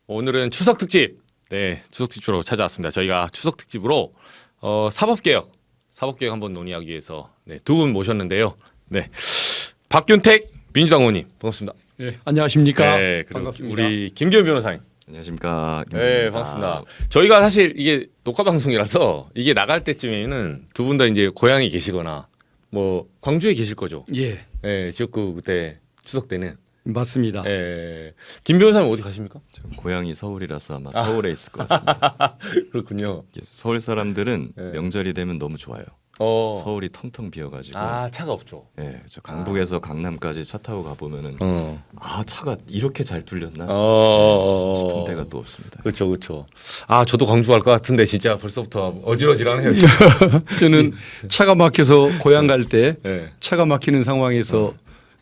오늘은 추석 특집. 네, 추석 특집으로 찾아왔습니다. 저희가 추석 특집으로 사법개혁 한번 논의하기 위해서 두 분 모셨는데요. 네, 박균택 민주당 의원님 반갑습니다. 네, 안녕하십니까? 네, 그리고 반갑습니다. 우리 김기현 변호사님. 안녕하십니까. 네, 반갑습니다. 저희가 사실 이게 녹화 방송이라서 이게 나갈 때쯤에는 두 분 다 이제 고향에 계시거나 뭐 광주에 계실 거죠. 예, 네, 지역구 그때 추석 때는. 맞습니다. 네, 김 변호사님 어디 가십니까? 저 고향이 서울이라서 아마 서울에 있을 것 같습니다. 그렇군요. 서울 사람들은 네. 명절이 되면 너무 좋아요. 서울이 텅텅 비어가지고. 차가 없죠. 네, 저 강북에서 강남까지 차 타고 가보면은 차가 이렇게 잘 뚫렸나 싶은 데가 또 없습니다. 그렇죠, 그렇죠. 저도 광주 갈 것 같은데 진짜 벌써부터 어질어질하네요. 저는 차가 막혀서 고향 갈 때 네. 차가 막히는 상황에서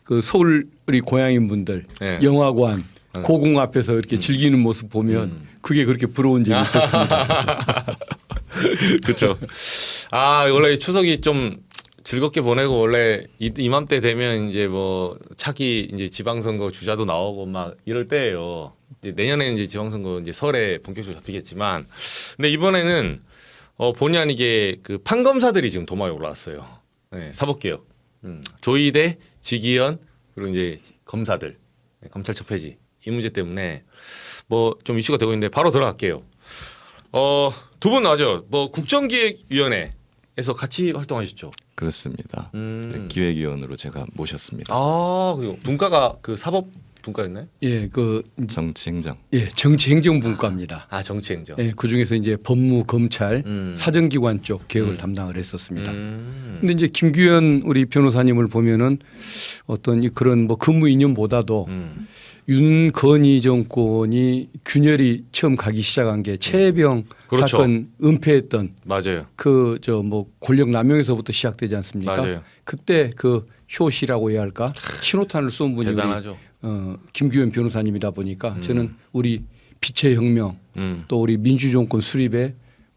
그 서울 우리 고향인 분들 네. 영화관 고궁 앞에서 이렇게 즐기는 모습 보면 그게 그렇게 부러운 적이 있었습니다. 그렇죠. 원래 추석이 좀 즐겁게 보내고 원래 이맘때 되면 이제 뭐 차기 이제 지방선거 주자도 나오고 막 이럴 때예요. 이제 내년에는 이제 지방선거 이제 설에 본격적으로 잡히겠지만, 근데 이번에는 본의 아니게 그 판검사들이 지금 도마에 올라왔어요. 네, 사법개혁. 조희대, 지기현 그리고 이제 검사들, 검찰청 폐지 이 문제 때문에 뭐 좀 이슈가 되고 있는데 바로 들어갈게요. 두 분 맞죠? 뭐 국정기획위원회에서 같이 활동하셨죠? 그렇습니다. 네, 기획위원으로 제가 모셨습니다. 그리고 분과가 그 사법 분과였나요? 예, 그 정치행정. 예, 정치행정분과입니다. 정치행정. 예, 그 중에서 이제 법무, 검찰, 사정기관 쪽 개혁을 담당을 했었습니다. 근데 이제 김규현 우리 변호사님을 보면은 어떤 그런 뭐 근무 이념보다도 윤건희 정권이 균열이 처음 가기 시작한 게 최혜병 그렇죠. 사건 은폐했던 맞아요. 그 저 뭐 권력 남용에서부터 시작되지 않습니까? 맞아요. 그때 그 효시라고 해야 할까 신호탄을 쏜 분이 대단하죠. 우리 김규현 변호사님이다 보니까 저는 우리 빛의 혁명 또 우리 민주정권 수립에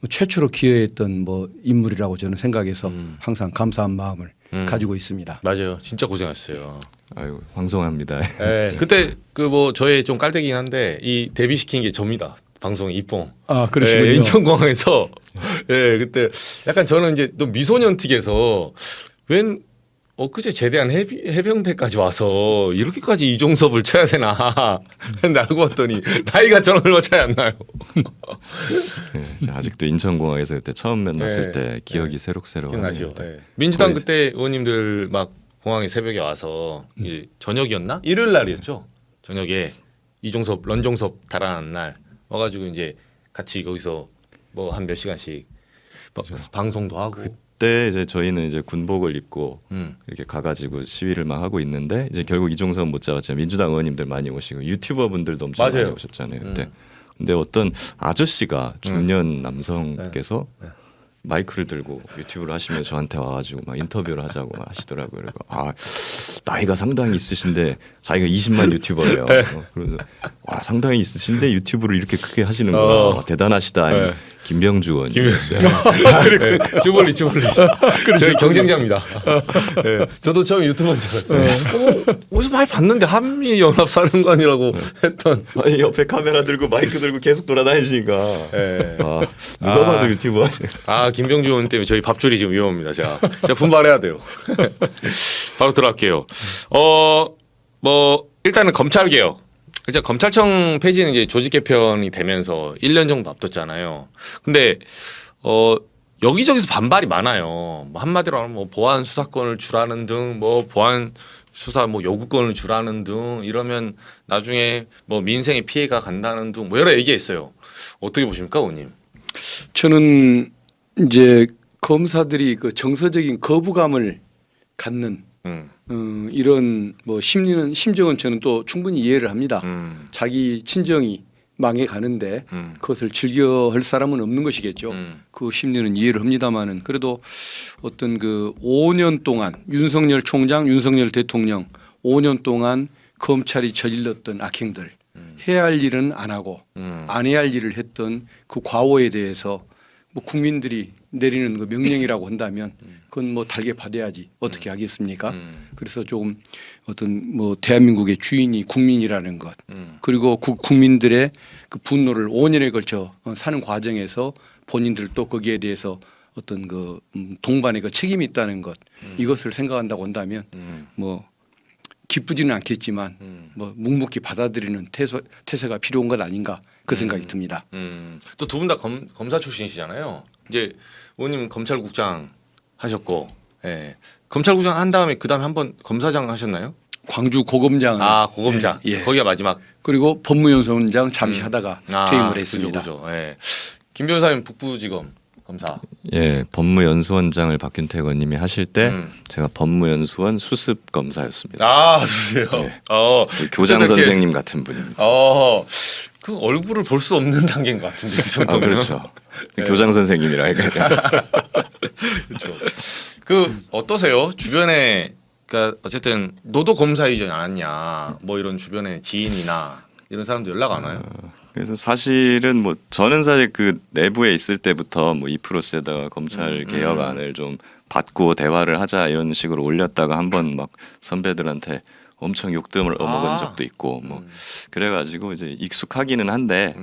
최초로 기여했던 뭐 인물이라고 저는 생각해서 항상 감사한 마음을 가지고 있습니다. 맞아요. 진짜 고생하셨어요. 아유, 황송합니다. 네, 그때 그 뭐 저의 좀 깔때기긴 한데 이 데뷔시킨 게 접니다. 방송 입봉. 그러시군요. 네, 인천공항에서 그때 약간 저는 이제 또 미소년 특에서 웬 엊그제 제대한 해병대까지 와서 이렇게까지 이종섭을 쳐야 되나 했는데 알고 봤더니 나이가 저랑 얼마 차이 안 나요. 네, 아직도 인천공항에서 그때 처음 만났을 때 기억이 새록새록하네요. 기억나죠? 민주당 그때 의원님들 막 공항에 새벽에 와서 저녁이었나? 일요일 날이었죠. 저녁에 이종섭 런종섭 달아난 날 와가지고 이제 같이 거기서 뭐 한 몇 시간씩 방송도 하고. 그때 이제 저희는 이제 군복을 입고 이렇게 가가지고 시위를 막 하고 있는데 이제 결국 이종섭 못 잡았지만 민주당 의원님들 많이 오시고 유튜버 분들도 엄청 맞아요. 많이 오셨잖아요. 근데 어떤 아저씨가 중년 남성께서 마이크를 들고 유튜브를 하시면 저한테 와가지고 막 인터뷰를 하자고 막 하시더라고요. 그리고 나이가 상당히 있으신데 자기가 20만 유튜버예요. 그래서 와 상당히 있으신데 유튜브를 이렇게 크게 하시는구나. 대단하시다. 김병주 의원이었어요. 주벌리. 저희 경쟁자입니다. 저도 처음 유튜버인 줄 알았어요. 어디서 많이 봤는데 한미연합사령관이라고 했던. 아니 옆에 카메라 들고 마이크 들고 계속 돌아다니시니까. 누가 봐도 유튜버. 김병주 의원 때문에 저희 밥줄이 지금 위험합니다. 제가 분발해야 돼요. 바로 들어갈게요. 뭐 일단은 검찰 개혁. 그죠? 검찰청 폐지는 이제 조직 개편이 되면서 1년 정도 앞뒀잖아요. 근데 여기저기서 반발이 많아요. 뭐 한마디로 하면 뭐 보안 수사권을 주라는 등, 뭐 보안 수사 뭐 요구권을 주라는 등 이러면 나중에 뭐 민생에 피해가 간다는 등 뭐 여러 얘기가 있어요. 어떻게 보십니까, 의원님? 저는 이제 검사들이 그 정서적인 거부감을 갖는 이런 뭐 심정은 저는 또 충분히 이해를 합니다. 자기 친정이 망해 가는데 그것을 즐겨 할 사람은 없는 것이겠죠. 그 심리는 이해를 합니다만은 그래도 어떤 그 5년 동안 윤석열 총장, 윤석열 대통령 5년 동안 검찰이 저질렀던 악행들 해야 할 일은 안 하고 안 해야 할 일을 했던 그 과오에 대해서 뭐 국민들이 내리는 그 명령이라고 한다면 그건 뭐 달게 받아야지 어떻게 하겠습니까? 그래서 조금 어떤 뭐 대한민국의 주인이 국민이라는 것 그리고 국민들의 그 분노를 5년에 걸쳐 사는 과정에서 본인들도 거기에 대해서 어떤 그 동반의 그 책임이 있다는 것 이것을 생각한다고 한다면 뭐 기쁘지는 않겠지만 뭐 묵묵히 받아들이는 태세가 필요한 것 아닌가 그 생각이 듭니다. 또 두 분 다 검사 출신이시잖아요. 이제 의원님 검찰국장 하셨고, 예. 검찰국장 한 다음에 그 다음에 한번 검사장 하셨나요? 광주 고검장 고검장. 예. 거기가 마지막. 그리고 법무연수원장 잠시 하다가 퇴임을 했습니다. 그죠. 예. 김 변호사님 북부지검 검사. 예, 법무연수원장을 박균태 의원님이 하실 때 음. 제가 법무연수원 수습 검사였습니다. 그래요. 네. 그 교장 어쨌든 이렇게- 선생님 같은 분입니다. 그 얼굴을 볼 수 없는 단계인 것 같은데 그 정도면. 그렇죠. 네. 교장 선생님이라 해가지고. 그렇죠. 그 어떠세요? 주변에 그러니까 어쨌든 너도 검사이지 않았냐? 뭐 이런 주변에 지인이나 이런 사람도 연락 안 와요? 그래서 사실은 뭐 저는 사실 그 내부에 있을 때부터 뭐 이 프로세에다가 검찰 개혁안을 좀 받고 대화를 하자 이런 식으로 올렸다가 한번 막 선배들한테 엄청 욕을 먹은 적도 있고 뭐 그래가지고 이제 익숙하기는 한데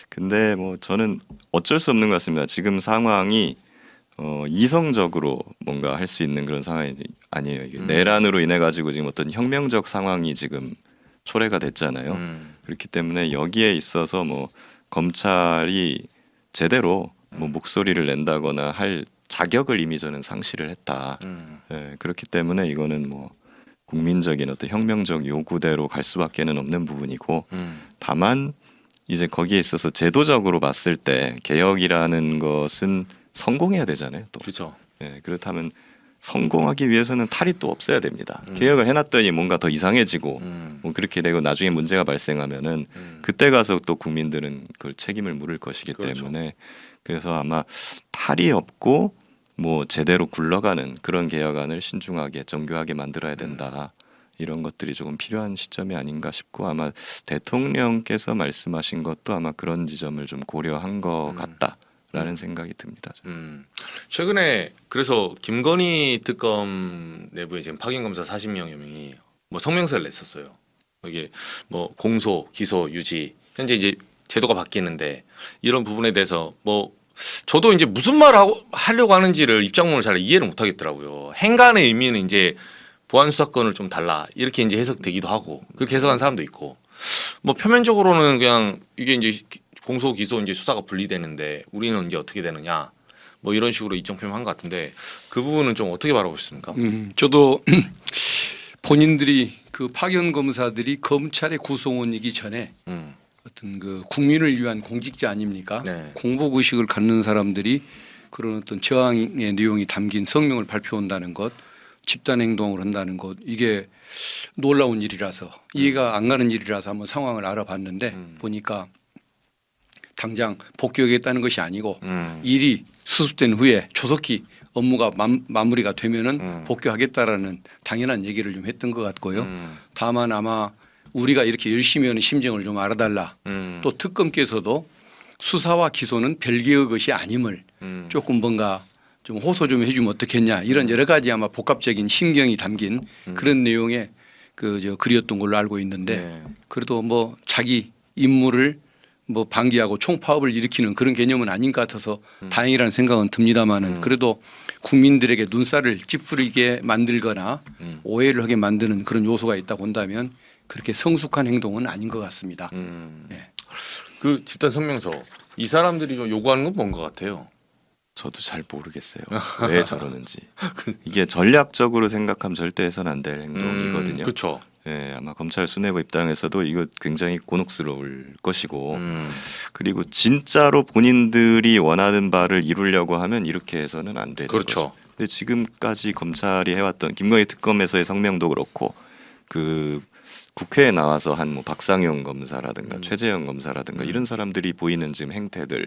근데 뭐 저는 어쩔 수 없는 것 같습니다. 지금 상황이 이성적으로 뭔가 할 수 있는 그런 상황이 아니에요. 이게 내란으로 인해 가지고 지금 어떤 혁명적 상황이 지금 초래가 됐잖아요. 그렇기 때문에 여기에 있어서 뭐 검찰이 제대로 뭐 목소리를 낸다거나 할 자격을 이미 저는 상실을 했다. 예, 그렇기 때문에 이거는 뭐 국민적인 어떤 혁명적 요구대로 갈 수밖에는 없는 부분이고 다만 이제 거기에 있어서 제도적으로 봤을 때 개혁이라는 것은 성공해야 되잖아요. 또 그렇죠. 예, 그렇다면 성공하기 위해서는 탈이 또 없어야 됩니다. 개혁을 해놨더니 뭔가 더 이상해지고 뭐 그렇게 되고 나중에 문제가 발생하면은 그때 가서 또 국민들은 그걸 책임을 물을 것이기 그렇죠. 때문에 그래서 아마 탈이 없고 뭐 제대로 굴러가는 그런 개혁안을 신중하게 정교하게 만들어야 된다. 이런 것들이 조금 필요한 시점이 아닌가 싶고 아마 대통령께서 말씀하신 것도 아마 그런 지점을 좀 고려한 것 같다라는 생각이 듭니다. 최근에 그래서 김건희 특검 내부에 지금 파견 검사 40명여 명이 뭐 성명서를 냈었어요. 이게 뭐 공소, 기소, 유지 현재 이제 제도가 바뀌는데 이런 부분에 대해서 뭐 저도 이제 무슨 말을 하려고 하는지를 입장문을 잘 이해를 못 하겠더라고요. 행간의 의미는 이제 보안 수사권을 좀 달라 이렇게 이제 해석되기도 하고 그렇게 해석한 사람도 있고 뭐 표면적으로는 그냥 이게 이제 공소, 기소 이제 수사가 분리되는데 우리는 이제 어떻게 되느냐 뭐 이런 식으로 입장 표명한 것 같은데 그 부분은 좀 어떻게 바라보십니까? 저도 본인들이 그 파견 검사들이 검찰의 구성원이기 전에 어떤 그 국민을 위한 공직자 아닙니까? 네. 공복 의식을 갖는 사람들이 그런 어떤 저항의 내용이 담긴 성명을 발표한다는 것, 집단 행동을 한다는 것 이게 놀라운 일이라서 이해가 안 가는 일이라서 한번 상황을 알아봤는데 보니까 당장 복귀하겠다는 것이 아니고 일이 수습된 후에 조속히 업무가 마무리가 되면은 복귀하겠다라는 당연한 얘기를 좀 했던 것 같고요. 다만 아마 우리가 이렇게 열심히 하는 심정을 좀 알아달라. 또 특검께서도 수사와 기소는 별개의 것이 아님을 조금 뭔가 좀 호소 좀 해주면 어떻겠냐 이런 여러 가지 아마 복합적인 신경이 담긴 그런 내용의 그 글이었던 걸로 알고 있는데 네. 그래도 뭐 자기 임무를 뭐 방기하고 총파업을 일으키는 그런 개념은 아닌 것 같아서 다행이라는 생각은 듭니다만은 그래도 국민들에게 눈살을 찌푸리게 만들거나 오해를 하게 만드는 그런 요소가 있다고 한다면 그렇게 성숙한 행동은 아닌 것 같습니다. 네. 그 집단 성명서 이 사람들이 요구하는 건 뭔 것 같아요? 저도 잘 모르겠어요. 왜 저러는지. 이게 전략적으로 생각하면 절대 해서는 안 될 행동이거든요. 그렇죠. 예, 아마 검찰 수뇌부 입장에서도 이거 굉장히 곤혹스러울 것이고 그리고 진짜로 본인들이 원하는 바를 이루려고 하면 이렇게 해서는 안 되는 그렇죠. 거죠. 근데 지금까지 검찰이 해왔던 김건희 특검에서의 성명도 그렇고 그 국회에 나와서 한 뭐 박상용 검사라든가 최재형 검사라든가 이런 사람들이 보이는 지금 행태들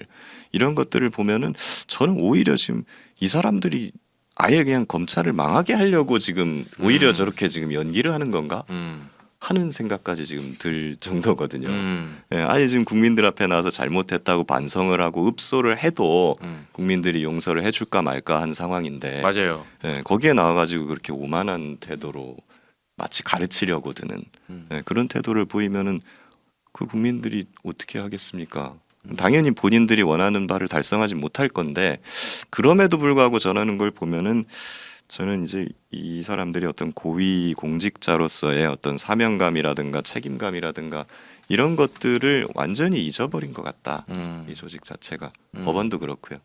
이런 것들을 보면은 저는 오히려 지금 이 사람들이 아예 그냥 검찰을 망하게 하려고 지금 오히려 저렇게 지금 연기를 하는 건가 하는 생각까지 지금 들 정도거든요. 예, 아예 지금 국민들 앞에 나와서 잘못했다고 반성을 하고 읍소를 해도 국민들이 용서를 해줄까 말까 한 상황인데 맞아요. 예, 거기에 나와가지고 그렇게 오만한 태도로 마치 가르치려고 드는 예, 그런 태도를 보이면은 그 국민들이 어떻게 하겠습니까? 당연히 본인들이 원하는 바를 달성하지 못할 건데 그럼에도 불구하고 전하는 걸 보면은 저는 이제 이 사람들이 어떤 고위 공직자로서의 어떤 사명감이라든가 책임감이라든가 이런 것들을 완전히 잊어버린 것 같다. 이 조직 자체가 법원도 그렇고요.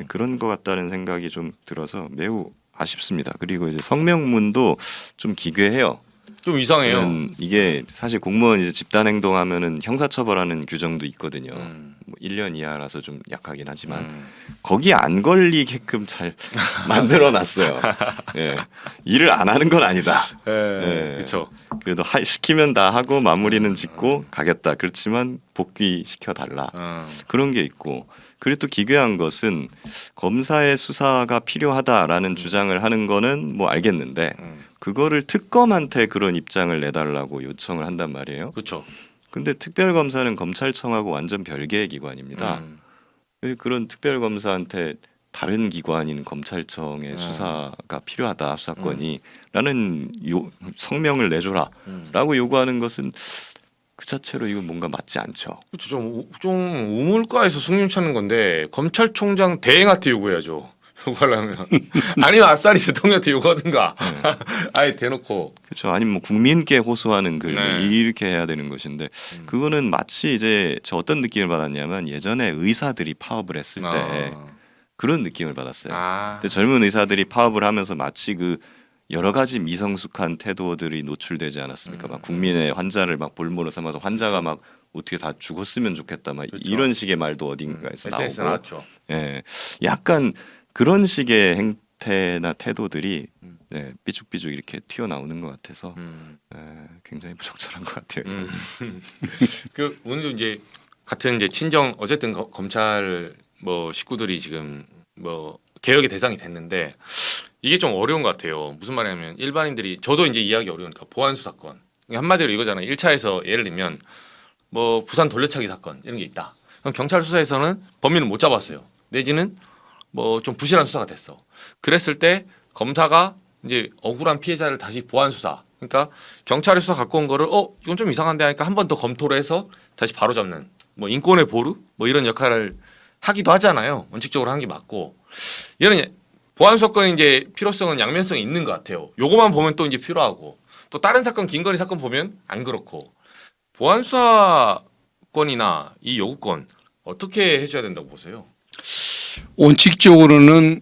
그런 것 같다는 생각이 좀 들어서 매우 아쉽습니다. 그리고 이제 성명문도 좀 기괴해요. 좀 이상해요. 저는 이게 사실 공무원 이제 집단 행동하면은 형사처벌하는 규정도 있거든요. 뭐 1년 이하라서 좀 약하긴 하지만 거기 안 걸리게끔 잘 만들어놨어요. 예. 일을 안 하는 건 아니다. 예. 그렇죠. 그래도 시키면 다 하고 마무리는 짓고 가겠다. 그렇지만 복귀시켜 달라. 그런 게 있고 그리고 또 기괴한 것은 검사의 수사가 필요하다라는 주장을 하는 거는 뭐 알겠는데 그거를 특검한테 그런 입장을 내달라고 요청을 한단 말이에요. 그렇죠. 근데 특별검사는 검찰청하고 완전 별개의 기관입니다. 왜 그런 특별검사한테 다른 기관인 검찰청의 수사가 필요하다 수사권이 라는 성명을 내줘라라고 요구하는 것은 그 자체로 이건 뭔가 맞지 않죠. 그렇죠. 좀 우물가에서 숭늉 찾는 건데 검찰총장 대행한테 요구해야죠. 요구하려면 아니면 아싸리 대통령한테 요구하든가 아예 대놓고 그렇죠. 아니면 뭐 국민께 호소하는 글 네. 이렇게 해야 되는 것인데 그거는 마치 이제 저 어떤 느낌을 받았냐면 예전에 의사들이 파업을 했을 때 그런 느낌을 받았어요. 근데 젊은 의사들이 파업을 하면서 마치 그 여러 가지 미성숙한 태도들이 노출되지 않았습니까? 막 국민의 환자를 막 볼모로 삼아서 환자가 막 어떻게 다 죽었으면 좋겠다 막 그렇죠. 이런 식의 말도 어딘가에서 SNS 나오고 나왔죠. 예, 약간 그런 식의 행태나 태도들이 네, 삐죽삐죽 이렇게 튀어나오는 것 같아서 굉장히 부적절한 것 같아요. 그 오늘도 이제 같은 이제 친정 어쨌든 검찰 뭐 식구들이 지금 뭐 개혁의 대상이 됐는데 이게 좀 어려운 것 같아요. 무슨 말이냐면 일반인들이 저도 이제 이해하기 어려우니까 보안 수사권 한마디로 이거잖아요. 1차에서 예를 들면 뭐 부산 돌려차기 사건 이런 게 있다. 그럼 경찰 수사에서는 범인을 못 잡았어요. 내지는 뭐 좀 부실한 수사가 됐어. 그랬을 때 검사가 이제 억울한 피해자를 다시 보안 수사. 그러니까 경찰이 수사 갖고 온 거를 이건 좀 이상한데 하니까 한 번 더 검토를 해서 다시 바로 잡는 뭐 인권의 보루 뭐 이런 역할을 하기도 하잖아요. 원칙적으로 한 게 맞고 이런 보안 수사권의 이제 필요성은 양면성이 있는 것 같아요. 요거만 보면 또 이제 필요하고 또 다른 사건 김건희 사건 보면 안 그렇고 보안 수사권이나 이 요구권 어떻게 해줘야 된다고 보세요? 원칙적으로는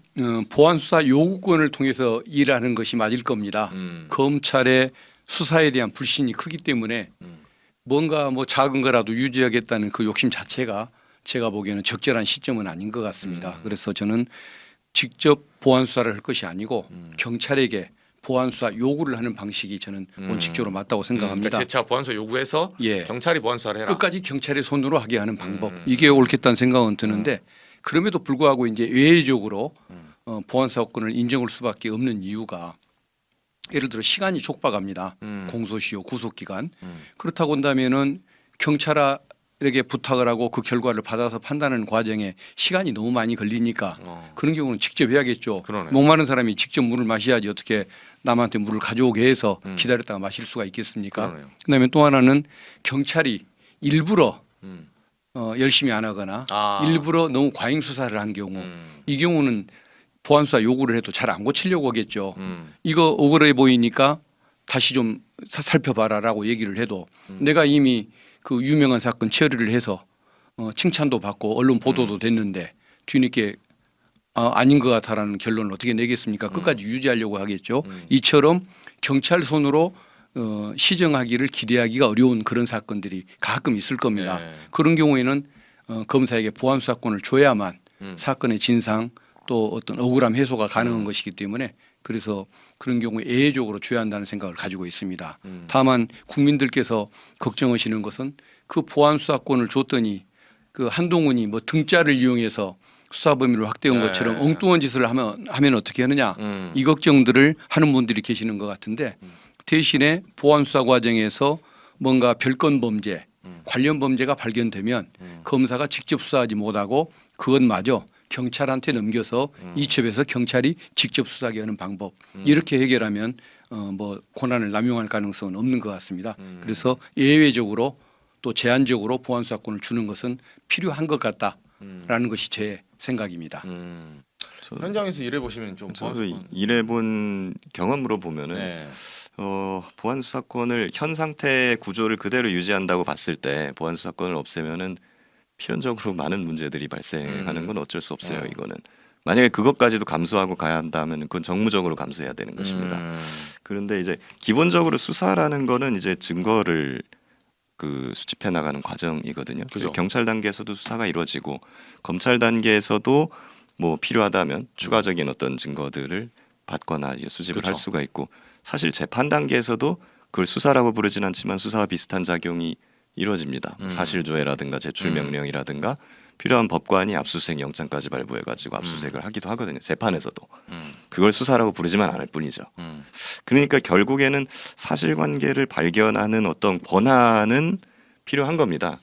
보안 수사 요구권을 통해서 일하는 것이 맞을 겁니다. 검찰의 수사에 대한 불신이 크기 때문에 뭔가 뭐 작은 거라도 유지하겠다는 그 욕심 자체가 제가 보기에는 적절한 시점은 아닌 것 같습니다. 그래서 저는 직접 보안 수사를 할 것이 아니고 경찰에게 보안 수사 요구를 하는 방식이 저는 원칙적으로 맞다고 생각합니다. 그러니까 재차 보안 수사 요구해서 예. 경찰이 보안 수사를 해라. 끝까지 경찰의 손으로 하게 하는 방법 이게 옳겠다는 생각은 드는데 그럼에도 불구하고 이제 외의적으로 보안 수사권을 인정할 수밖에 없는 이유가 예를 들어 시간이 촉박합니다. 공소시효, 구속기간 그렇다고 한다면은 경찰에게 부탁을 하고 그 결과를 받아서 판단하는 과정에 시간이 너무 많이 걸리니까 그런 경우는 직접 해야겠죠. 그러네. 목마른 사람이 직접 물을 마셔야지 어떻게 남한테 물을 가져오게 해서 기다렸다가 마실 수가 있겠습니까? 그러네요. 그다음에 또 하나는 경찰이 일부러 열심히 안 하거나 일부러 너무 과잉 수사를 한 경우 이 경우는 보안 수사 요구를 해도 잘 안 고치려고 하겠죠. 이거 억울해 보이니까 다시 좀 살펴봐라라고 얘기를 해도 내가 이미 그 유명한 사건 처리를 해서 칭찬도 받고 언론 보도도 됐는데 뒤늦게 아닌 것 같다라는 결론을 어떻게 내겠습니까? 끝까지 유지하려고 하겠죠. 이처럼 경찰 손으로 시정하기를 기대하기가 어려운 그런 사건들이 가끔 있을 겁니다. 네. 그런 경우에는 검사에게 보안 수사권을 줘야만 사건의 진상 또 어떤 억울함 해소가 가능한 것이기 때문에 그래서 그런 경우에 예외적으로 줘야 한다는 생각을 가지고 있습니다. 다만 국민들께서 걱정하시는 것은 그 보안 수사권을 줬더니 그 한동훈이 뭐 등자를 이용해서 수사 범위를 확대한 것처럼 엉뚱한 짓을 하면 어떻게 하느냐 이 걱정들을 하는 분들이 계시는 것 같은데 대신에 보안 수사 과정에서 뭔가 별건 범죄 관련 범죄가 발견되면 검사가 직접 수사하지 못하고 그것마저 경찰한테 넘겨서 이첩해서 경찰이 직접 수사하게 하는 방법 이렇게 해결하면 뭐 권한을 남용할 가능성은 없는 것 같습니다. 그래서 예외적으로 또 제한적으로 보안 수사권을 주는 것은 필요한 것 같다라는 것이 제 생각입니다. 현장에서 일해 보시면 좀 저도 보안수사권. 일해본 경험으로 보면은 네. 보안 수사권을 현 상태 구조를 그대로 유지한다고 봤을 때 보안 수사권을 없애면은 필연적으로 많은 문제들이 발생하는 건 어쩔 수 없어요. 이거는 만약에 그것까지도 감수하고 가야 한다면 그건 정무적으로 감수해야 되는 것입니다. 그런데 이제 기본적으로 수사라는 거는 이제 증거를 그 수집해 나가는 과정이거든요. 그죠. 경찰 단계에서도 수사가 이루어지고 검찰 단계에서도 뭐 필요하다면 추가적인 어떤 증거들을 받거나 이제 수집을 그쵸. 할 수가 있고 사실 재판 단계에서도 그걸 수사라고 부르진 않지만 수사와 비슷한 작용이 이루어집니다. 사실조회라든가 제출 명령이라든가 필요한 법관이 압수수색 영장까지 발부해가지고 압수수색을 하기도 하거든요. 재판에서도 그걸 수사라고 부르지만 않을 뿐이죠. 그러니까 결국에는 사실관계를 발견하는 어떤 권한은 필요한 겁니다.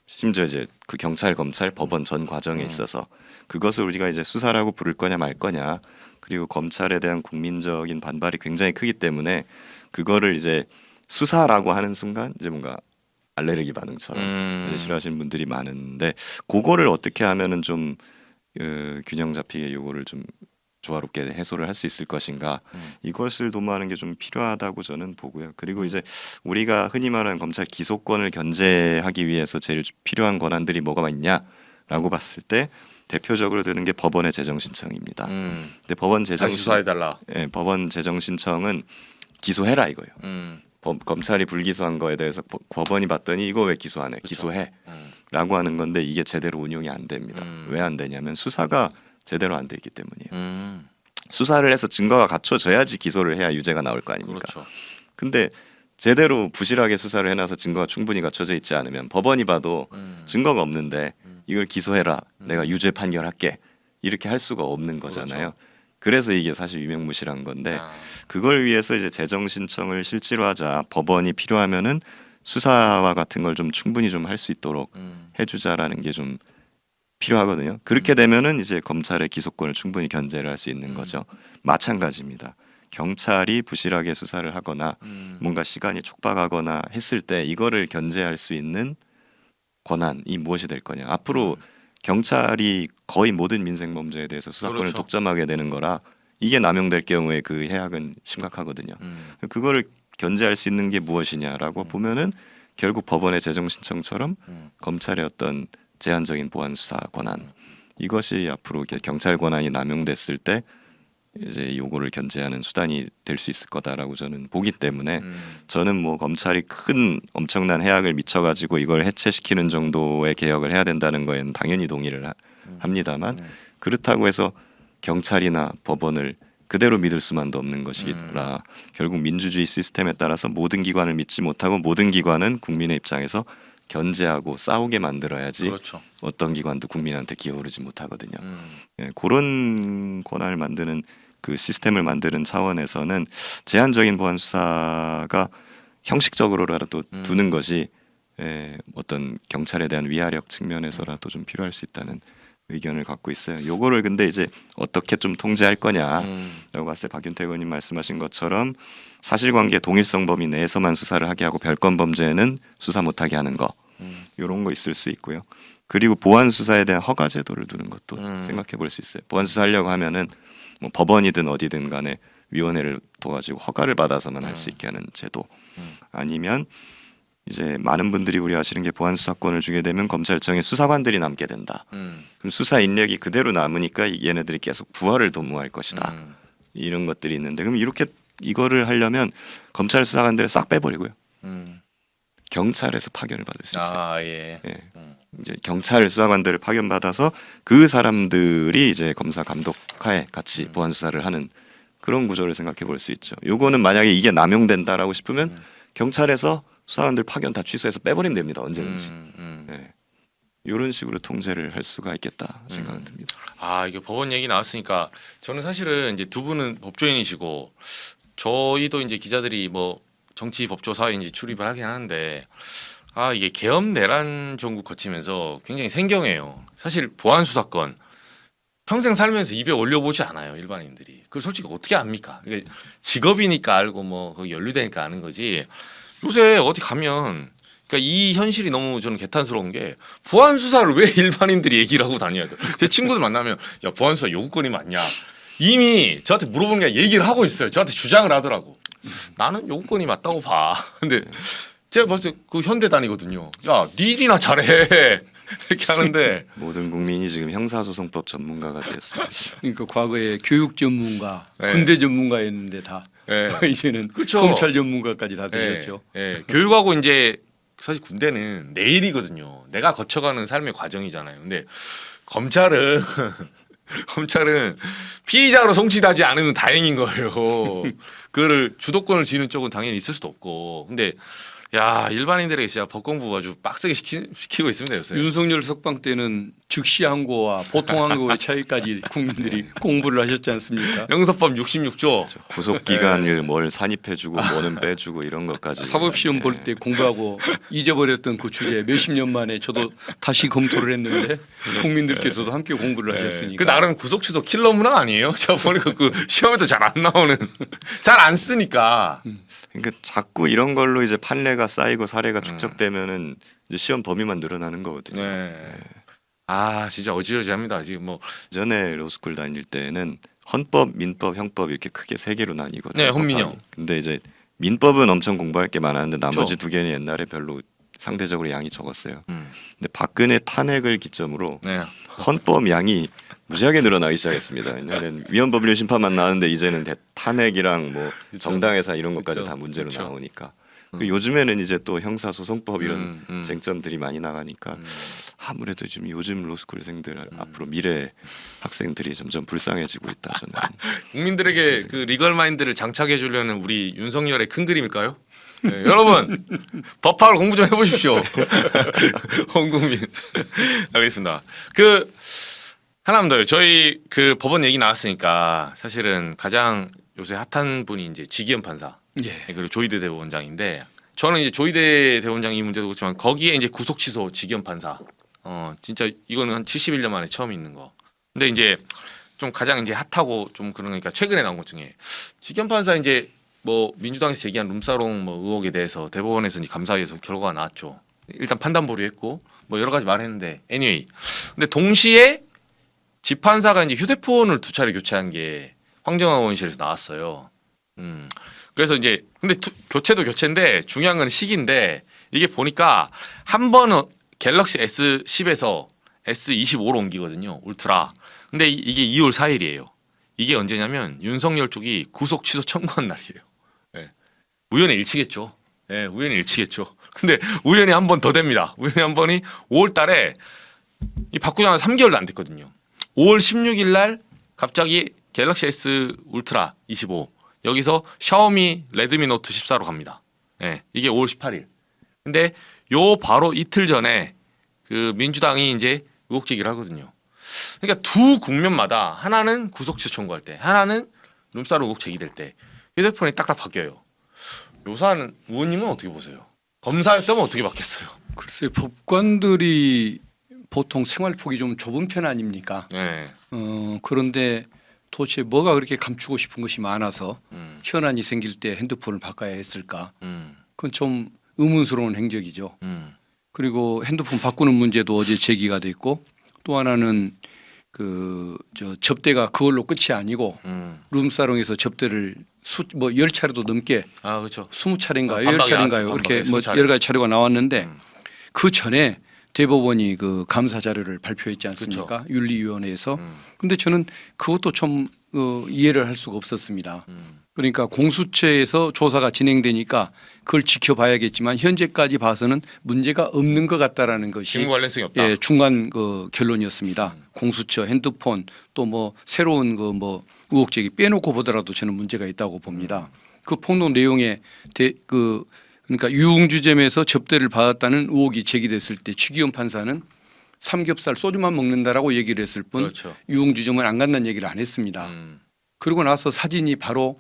심지어 이제 그 경찰, 검찰, 법원 전 과정에 있어서 그것을 우리가 이제 수사라고 부를 거냐 말 거냐 그리고 검찰에 대한 국민적인 반발이 굉장히 크기 때문에 그거를 이제 수사라고 하는 순간 이제 뭔가 알레르기 반응처럼 이제 싫어하시는 분들이 많은데 그거를 어떻게 하면은 좀 균형 잡히게 요거를 좀 조화롭게 해소를 할 수 있을 것인가 이것을 도모하는 게 좀 필요하다고 저는 보고요. 그리고 이제 우리가 흔히 말하는 검찰 기소권을 견제하기 위해서 제일 필요한 권한들이 뭐가 있냐라고 봤을 때 대표적으로 드는 게 법원의 재정 신청입니다. 근데 법원 재정 수사해달라. 법원 재정 신청은 기소해라 이거예요. 검찰이 불기소한 거에 대해서 법원이 봤더니 이거 왜 기소 안 해? 기소해라고 하는 건데 이게 제대로 운용이 안 됩니다. 왜 안 되냐면 수사가 제대로 안 돼 있기 때문이에요. 수사를 해서 증거가 갖춰져야지 기소를 해야 유죄가 나올 거 아닙니까? 그렇죠. 근데 제대로 부실하게 수사를 해놔서 증거가 충분히 갖춰져 있지 않으면 법원이 봐도 증거가 없는데 이걸 기소해라 내가 유죄 판결할게 이렇게 할 수가 없는 거잖아요. 그래서 이게 사실 유명무실한 건데 그걸 위해서 이제 재정 신청을 실제로 하자 법원이 필요하면은 수사와 같은 걸 좀 충분히 좀 할 수 있도록 해주자라는 게 좀 필요하거든요. 그렇게 되면은 이제 검찰의 기소권을 충분히 견제를 할 수 있는 거죠. 마찬가지입니다. 경찰이 부실하게 수사를 하거나 뭔가 시간이 촉박하거나 했을 때 이거를 견제할 수 있는 권한이 무엇이 될 거냐. 앞으로 경찰이 거의 모든 민생 범죄에 대해서 수사권을 그렇죠. 독점하게 되는 거라 이게 남용될 경우에 그 해악은 심각하거든요. 그거를 견제할 수 있는 게 무엇이냐라고 보면은 결국 법원의 재정 신청처럼 검찰의 어떤 제한적인 보안 수사 권한 이것이 앞으로 이렇게 경찰 권한이 남용됐을 때 이제 요거를 견제하는 수단이 될 수 있을 거다라고 저는 보기 때문에 저는 뭐 검찰이 큰 엄청난 해악을 미쳐가지고 이걸 해체시키는 정도의 개혁을 해야 된다는 거에는 당연히 동의를 합니다만 그렇다고 해서 경찰이나 법원을 그대로 믿을 수만도 없는 것이라 결국 민주주의 시스템에 따라서 모든 기관을 믿지 못하고 모든 기관은 국민의 입장에서 견제하고 싸우게 만들어야지 그렇죠. 어떤 기관도 국민한테 기어오르지 못하거든요. 예, 그런 권한을 만드는 그 시스템을 만드는 차원에서는 제한적인 보안 수사가 형식적으로라도 두는 것이 어떤 경찰에 대한 위화력 측면에서라도 좀 필요할 수 있다는 의견을 갖고 있어요. 요거를 근데 이제 어떻게 좀 통제할 거냐라고 봤을 때 박윤태 의원님 말씀하신 것처럼 사실관계 동일성 범위 내에서만 수사를 하게 하고 별건 범죄는 수사 못하게 하는 거 이런 거 있을 수 있고요. 그리고 보안 수사에 대한 허가 제도를 두는 것도 생각해 볼 수 있어요. 보안 수사하려고 하면은 뭐 법원이든 어디든 간에 위원회를 도와주고 허가를 받아서만 할 수 있게 하는 제도 아니면 이제 많은 분들이 우려하시는 게 보안 수사권을 주게 되면 검찰청에 수사관들이 남게 된다. 그럼 수사 인력이 그대로 남으니까 얘네들이 계속 부활을 도모할 것이다. 이런 것들이 있는데 그럼 이렇게 이거를 하려면 검찰 수사관들을 싹 빼버리고요. 경찰에서 파견을 받을 수 있어요. 아 예. 예. 이제 경찰 수사관들을 파견받아서 그 사람들이 이제 검사 감독하에 같이 보안 수사를 하는 그런 구조를 생각해 볼 수 있죠. 요거는 만약에 이게 남용된다라고 싶으면 경찰에서 수사관들 파견 다 취소해서 빼버리면 됩니다. 언제든지. 예. 이런 식으로 통제를 할 수가 있겠다 생각은 듭니다. 아 이게 법원 얘기 나왔으니까 저는 사실은 이제 두 분은 법조인이시고 저희도 이제 기자들이 뭐 정치 법조사에 이제 출입을 하긴 하는데 아 이게 계엄 내란 정국 거치면서 굉장히 생경해요. 사실 보안 수사권 평생 살면서 입에 올려보지 않아요 일반인들이. 그걸 솔직히 어떻게 압니까? 이게 직업이니까 알고 뭐 거기 연루되니까 아는 거지. 요새 어디 가면 그러니까 이 현실이 너무 저는 개탄스러운 게 보안 수사를 왜 일반인들이 얘기를 하고 다녀야 돼? 제 친구들 만나면 야 보안 수사 요구권이 맞냐? 이미 저한테 물어보는 게 얘기를 하고 있어요. 저한테 주장을 하더라고. 나는 요구권이 맞다고 봐. 근데 제가 봤을 때 그 현대 다니거든요. 야, 네 일이나 잘해. 이렇게 하는데 모든 국민이 지금 형사소송법 전문가가 되었습니다. 그러니까 과거에 교육 전문가, 네. 군대 전문가였는데 다 예. 이제는 그쵸. 검찰 전문가까지 다 되셨죠. 예. 교육하고 이제 사실 군대는 내일이거든요. 내가 거쳐가는 삶의 과정이잖아요. 근데 검찰은 검찰은 피의자로 송치하지 않으면 다행인 거예요. 그거를 주도권을 쥐는 쪽은 당연히 있을 수도 없고. 근데 야 일반인들에게 진짜 법 공부 아주 빡세게 시키고 있습니다 요새. 윤석열 석방 때는 즉시 항고와 보통 항고의 차이까지 국민들이 공부를 하셨지 않습니까? 형사법 66조. 구속 기간을 뭘 산입해주고 뭐는 빼주고 이런 것까지. 사법시험 볼 때 공부하고 잊어버렸던 그 주제 몇십 년 만에 저도 다시 검토를 했는데 국민들께서도 함께 공부를 하셨으니까. 그 나름 구속 취소 킬러 문화 아니에요? 제가 보니까 그 시험에도 잘 안 나오는, 잘 안 쓰니까. 그러니까 자꾸 이런 걸로 이제 판례가 쌓이고 사례가 축적되면은 이제 시험 범위만 늘어나는 거거든요. 네. 아 진짜 어지러지합니다. 지금 뭐 전에 로스쿨 다닐 때는 헌법, 민법, 형법 이렇게 크게 세 개로 나뉘거든요. 네, 헌민형. 법안이. 근데 이제 민법은 엄청 공부할 게 많았는데 나머지 그렇죠. 두 개는 옛날에 별로 상대적으로 양이 적었어요. 근데 박근혜 탄핵을 기점으로 네. 헌법 양이 무지하게 늘어나기 시작했습니다. 왜냐하면 위헌법률 심판만 나왔는데 이제는 탄핵이랑 뭐 정당해사 이런 것까지 그쵸. 다 문제로 그쵸. 나오니까 요즘에는 이제 또 형사소송법 이런 음. 쟁점들이 많이 나가니까 아무래도 지금 요즘 로스쿨생들 앞으로 미래 학생들이 점점 불쌍해지고 있다 저는. 국민들에게 그 리걸 마인드를 장착해 주려는 우리 윤석열의 큰 그림일까요? 네, 여러분 법학을 공부 좀 해보십시오. 온 국민. 알겠습니다. 그 하나만 더요. 저희 그 법원 얘기 나왔으니까 사실은 가장 요새 핫한 분이 이제 지기현 판사. 예. 그리고 조희대 대법원장인데 저는 이제 조희대 대법원장 이 문제도 그렇지만 거기에 이제 구속 취소 지기현 판사. 진짜 이거는 한 71년 만에 처음 있는 거. 근데 이제 좀 가장 이제 핫하고 좀 그러니까 최근에 나온 것 중에 지기현 판사 이제 뭐 민주당에서 제기한 룸사롱 뭐 의혹에 대해서 대법원에서 이제 감사위에서 결과가 나왔죠. 일단 판단 보류했고 뭐 여러 가지 말했는데 anyway. 근데 동시에 지판사가 이제 휴대폰을 2차례 교체한 게 황정화 의원실에서 나왔어요. 그래서 이제 근데 교체도 교체인데 중요한 건 시기인데 이게 보니까 한 번은 갤럭시 S10에서 S25로 옮기거든요. 울트라. 근데 이게 2월 4일이에요. 이게 언제냐면 윤석열 쪽이 구속 취소 청구한 날이에요. 네. 우연의 일치겠죠. 네, 우연의 일치겠죠. 근데 우연히 한 번 더 됩니다. 우연히 한 번이 5월 달에 이 바꾸자마자 3개월도 안 됐거든요. 5월 16일 날 갑자기 갤럭시 S 울트라 25 여기서 샤오미 레드미 노트 14로 갑니다. 네, 이게 5월 18일. 근데 요 바로 이틀 전에 그 민주당이 이제 의혹 제기를 하거든요. 그러니까 두 국면마다 하나는 구속취소 청구할 때, 하나는 룸사롱 의혹 제기될 때 휴대폰이 딱딱 바뀌어요. 요 사안은 의원님은 어떻게 보세요? 검사였다면 어떻게 바뀌었어요? 글쎄 법관들이 보통 생활폭이 좀 좁은 편 아닙니까? 네. 그런데 도대체 뭐가 그렇게 감추고 싶은 것이 많아서 음, 현안이 생길 때 핸드폰을 바꿔야 했을까? 음, 그건 좀 의문스러운 행적이죠. 음, 그리고 핸드폰 바꾸는 문제도 어제 제기가 됐고 또 하나는 그 접대가 그걸로 끝이 아니고 룸사롱에서 접대를 뭐 10차례도 넘게 아 그렇죠. 20차례인가요? 반박이 10차례인가요? 나왔죠. 그렇게 반박이 뭐 20차례. 여러 가지 자료가 나왔는데 음. 그 전에 대법원이 그 감사 자료를 발표했지 않습니까? 윤리위원회에서. 근데 저는 그것도 좀 이해를 할 수가 없었습니다. 그러니까 공수처에서 조사가 진행되니까 그걸 지켜봐야겠지만 현재까지 봐서는 문제가 없는 것 같다라는 것이 직무 관련성이 없다. 예, 중간 그 결론이었습니다. 공수처, 핸드폰 또 뭐 새로운 그 뭐 의혹 제기 빼놓고 보더라도 저는 문제가 있다고 봅니다. 그 폭로 내용에 그러니까 유흥주점에서 접대를 받았다는 의혹이 제기됐을 때 추기현 판사는 삼겹살 소주만 먹는다라고 얘기를 했을 뿐 그렇죠. 유흥주점은 안 간다는 얘기를 안 했습니다. 그러고 나서 사진이 바로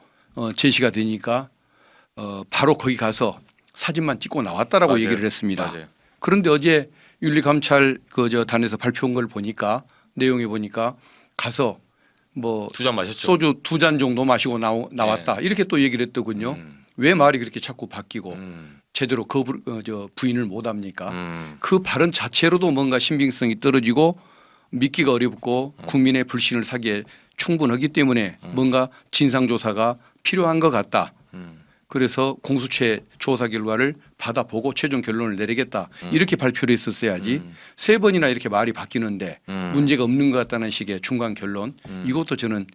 제시가 되니까 바로 거기 가서 사진만 찍고 나왔다라고 맞아요. 얘기를 했습니다. 맞아요. 그런데 어제 윤리감찰 단에서 발표한 걸 보니까 내용에 보니까 가서 뭐 2잔 마셨죠. 소주 2잔 정도 마시고 나왔다 이렇게 또 얘기를 했더군요. 왜 말이 그렇게 자꾸 바뀌고 제대로 부인을 못합니까? 그 발언 자체로도 뭔가 신빙성이 떨어지고 믿기가 어렵고 국민의 불신을 사기에 충분하기 때문에 뭔가 진상조사가 필요한 것 같다. 그래서 공수처 조사 결과를 받아보고 최종 결론을 내리겠다. 이렇게 발표를 했었어야지 3번이나 이렇게 말이 바뀌는데 문제가 없는 것 같다는 식의 중간 결론 이것도 저는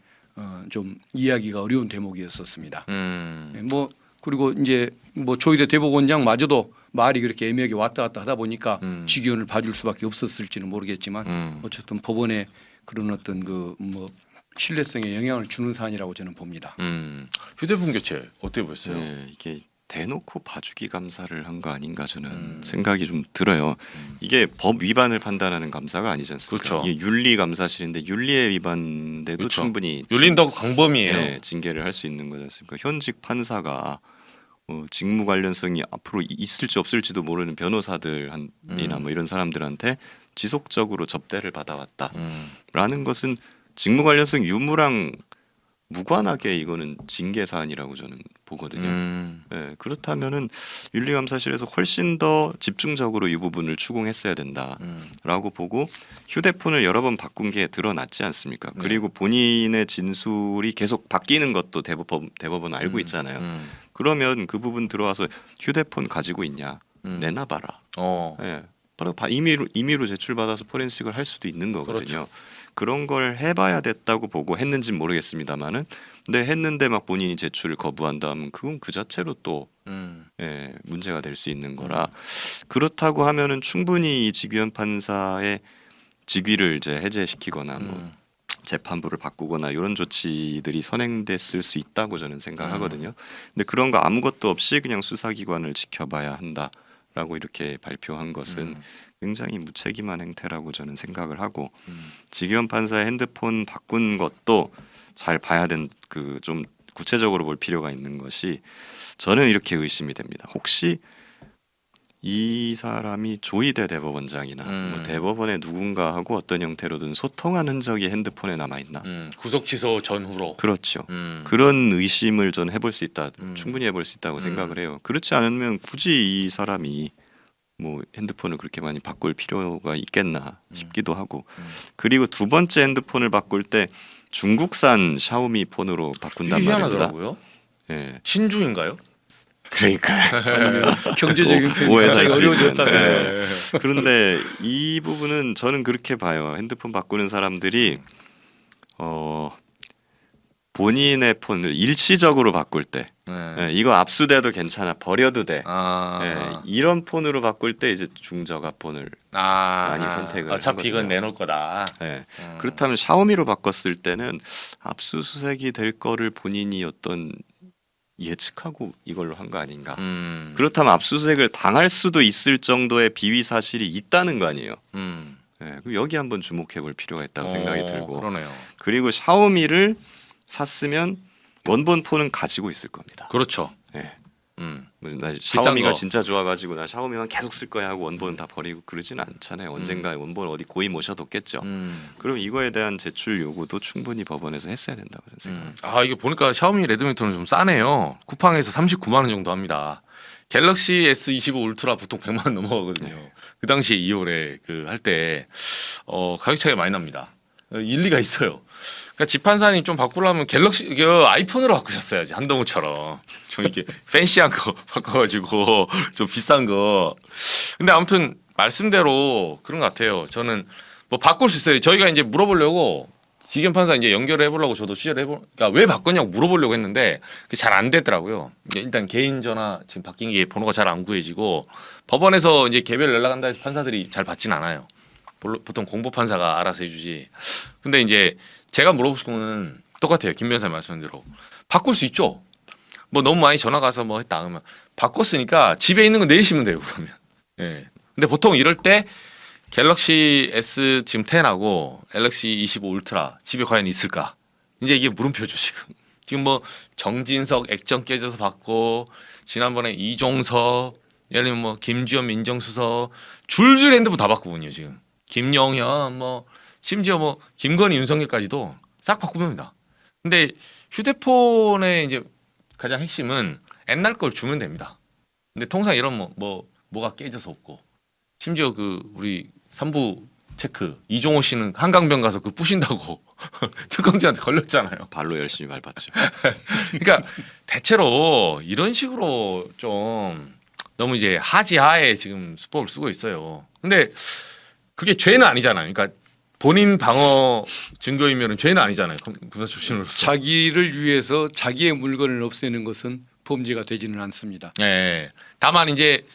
좀 이해하기가 어려운 대목이었었습니다. 네, 뭐 그리고 이제 뭐 조희대 대법원장마저도 말이 그렇게 애매하게 왔다 갔다 하다 보니까 직위원을 봐줄 수밖에 없었을지는 모르겠지만 어쨌든 법원의 그런 어떤 그 뭐 신뢰성에 영향을 주는 사안이라고 저는 봅니다. 휴대폰 교체 어떻게 보셨어요? 네, 이게 대놓고 봐주기 감사를 한 거 아닌가 저는 생각이 좀 들어요. 이게 법 위반을 판단하는 감사가 아니지 않습니까? 그렇죠. 이게 윤리 감사실인데 윤리에 위반돼도 그렇죠. 충분히 윤리는 더 광범위해요. 네, 징계를 할 수 있는 거지 않습니까? 현직 판사가 직무 관련성이 앞으로 있을지 없을지도 모르는 변호사들이나 뭐 이런 사람들한테 지속적으로 접대를 받아왔다라는 것은 직무 관련성 유무랑 무관하게 이거는 징계 사안이라고 저는 보거든요. 네, 그렇다면은 윤리감사실에서 훨씬 더 집중적으로 이 부분을 추궁했어야 된다라고 보고 휴대폰을 여러 번 바꾼 게 드러났지 않습니까? 그리고 본인의 진술이 계속 바뀌는 것도 대법원 알고 있잖아요. 그러면 그 부분 들어와서 휴대폰 가지고 있냐 내놔봐라. 네, 바로 임의로 제출받아서 포렌식을 할 수도 있는 거거든요. 그렇죠. 그런 걸 해봐야 됐다고 보고 했는지는 모르겠습니다만은 근데 했는데 막 본인이 제출을 거부한다면 그건 그 자체로 또 문제가 될 수 있는 거라 그렇다고 하면은 충분히 이 직위원 판사의 직위를 이제 해제시키거나 뭐 재판부를 바꾸거나 이런 조치들이 선행됐을 수 있다고 저는 생각하거든요. 근데 그런 거 아무것도 없이 그냥 수사기관을 지켜봐야 한다라고 이렇게 발표한 것은 굉장히 무책임한 행태라고 저는 생각을 하고 직위원 판사의 핸드폰 바꾼 것도 잘 봐야 그 좀 구체적으로 볼 필요가 있는 것이 저는 이렇게 의심이 됩니다. 혹시 이 사람이 조희대 대법원장이나 뭐 대법원의 누군가하고 어떤 형태로든 소통한 흔적이 핸드폰에 남아 있나? 구속 취소 전후로. 그렇죠. 그런 의심을 저는 해볼 수 있다. 충분히 해볼 수 있다고 생각을 해요. 그렇지 않으면 굳이 이 사람이 뭐 핸드폰을 그렇게 많이 바꿀 필요가 있겠나 싶기도 하고 그리고 두 번째 핸드폰을 바꿀 때 중국산 샤오미 폰으로 바꾼단 이게 말입니다. 희한하더라고요. 예, 신중인가요? 그러니까 경제적인 편이 오해 갑자기 살 수 어려워졌다는. 있는. 그런데 이 부분은 저는 그렇게 봐요. 핸드폰 바꾸는 사람들이 본인의 폰을 일시적으로 바꿀 때 이거 압수돼도 괜찮아 버려도 돼 이런 폰으로 바꿀 때 이제 중저가 폰을 많이 선택을 어차피 이건 하거든요. 내놓을 거다. 그렇다면 샤오미로 바꿨을 때는 압수수색이 될 거를 본인이 어떤 예측하고 이걸로 한 거 아닌가. 그렇다면 압수수색을 당할 수도 있을 정도의 비위 사실이 있다는 거 아니에요. 그럼 여기 한번 주목해 볼 필요가 있다고 생각이 들고 그러네요. 그리고 샤오미를 샀으면 원본 폰은 가지고 있을 겁니다. 그렇죠. 나 샤오미가 거. 진짜 좋아가지고 나 샤오미만 계속 쓸 거야 하고 원본은 다 버리고 그러진 않잖아요. 언젠가 원본 어디 고이 모셔뒀겠죠. 그럼 이거에 대한 제출 요구도 충분히 법원에서 했어야 된다고 저는 생각합니다. 이게 보니까 샤오미 레드미터는 좀 싸네요. 쿠팡에서 39만 원 정도 합니다. 갤럭시 S25 울트라 보통 100만 원 넘어가거든요. 그 당시에 2월에 그 할 때 가격 차이가 많이 납니다. 일리가 있어요. 그러니까 집판사님 좀 바꾸려면 갤럭시 아이폰으로 바꾸셨어야지. 한동훈처럼 좀 이렇게 팬시한 거 바꿔가지고 좀 비싼 거. 근데 아무튼 말씀대로 그런 것 같아요. 저는 뭐 바꿀 수 있어요. 저희가 이제 물어보려고 지견 판사 이제 연결을 해보려고 저도 취재를 그러니까 왜 바꿨냐고 물어보려고 했는데 그게 잘 안 되더라고요. 이제 일단 개인 전화 지금 바뀐 게 번호가 잘 안 구해지고 법원에서 이제 개별 연락한다 해서 판사들이 잘 받진 않아요. 보통 공보 판사가 알아서 해주지. 근데 이제 제가 물어보고 싶은 거는 똑같아요. 김 변호사 말씀한 대로 바꿀 수 있죠. 뭐 너무 많이 전화 가서 뭐 했다 그러면 바꿨으니까 집에 있는 거 내리시면 돼요. 그러면. 예. 근데 보통 이럴 때 갤럭시 S 지금 10하고 갤럭시 25 울트라 집에 과연 있을까? 이제 이게 물음표죠 지금. 지금 뭐 정진석 액정 깨져서 받고 지난번에 이종석 예를 들면 뭐 김주현 민정수석 줄줄 핸드폰 다 바꾸군요 지금. 김영현 뭐 심지어 뭐 김건희 윤석열까지도 싹 바꾸입니다. 근데 휴대폰의 이제 가장 핵심은 옛날 걸 주면 됩니다. 근데 통상 이런 뭐가 깨져서 없고 심지어 그 우리 3부 체크 이종호 씨는 한강변 가서 그 부신다고 특검팀한테 걸렸잖아요. 발로 열심히 밟았죠. 그러니까 대체로 이런 식으로 좀 너무 이제 하지하에 지금 수법을 쓰고 있어요. 근데 그게 죄는 아니잖아요. 그러니까 본인 방어 증거이면 죄는 아니잖아요. 검사 출신으로서. 자기를 위해서 자기의 물건을 없애는 것은 범죄가 되지는 않습니다. 네. 다만 이제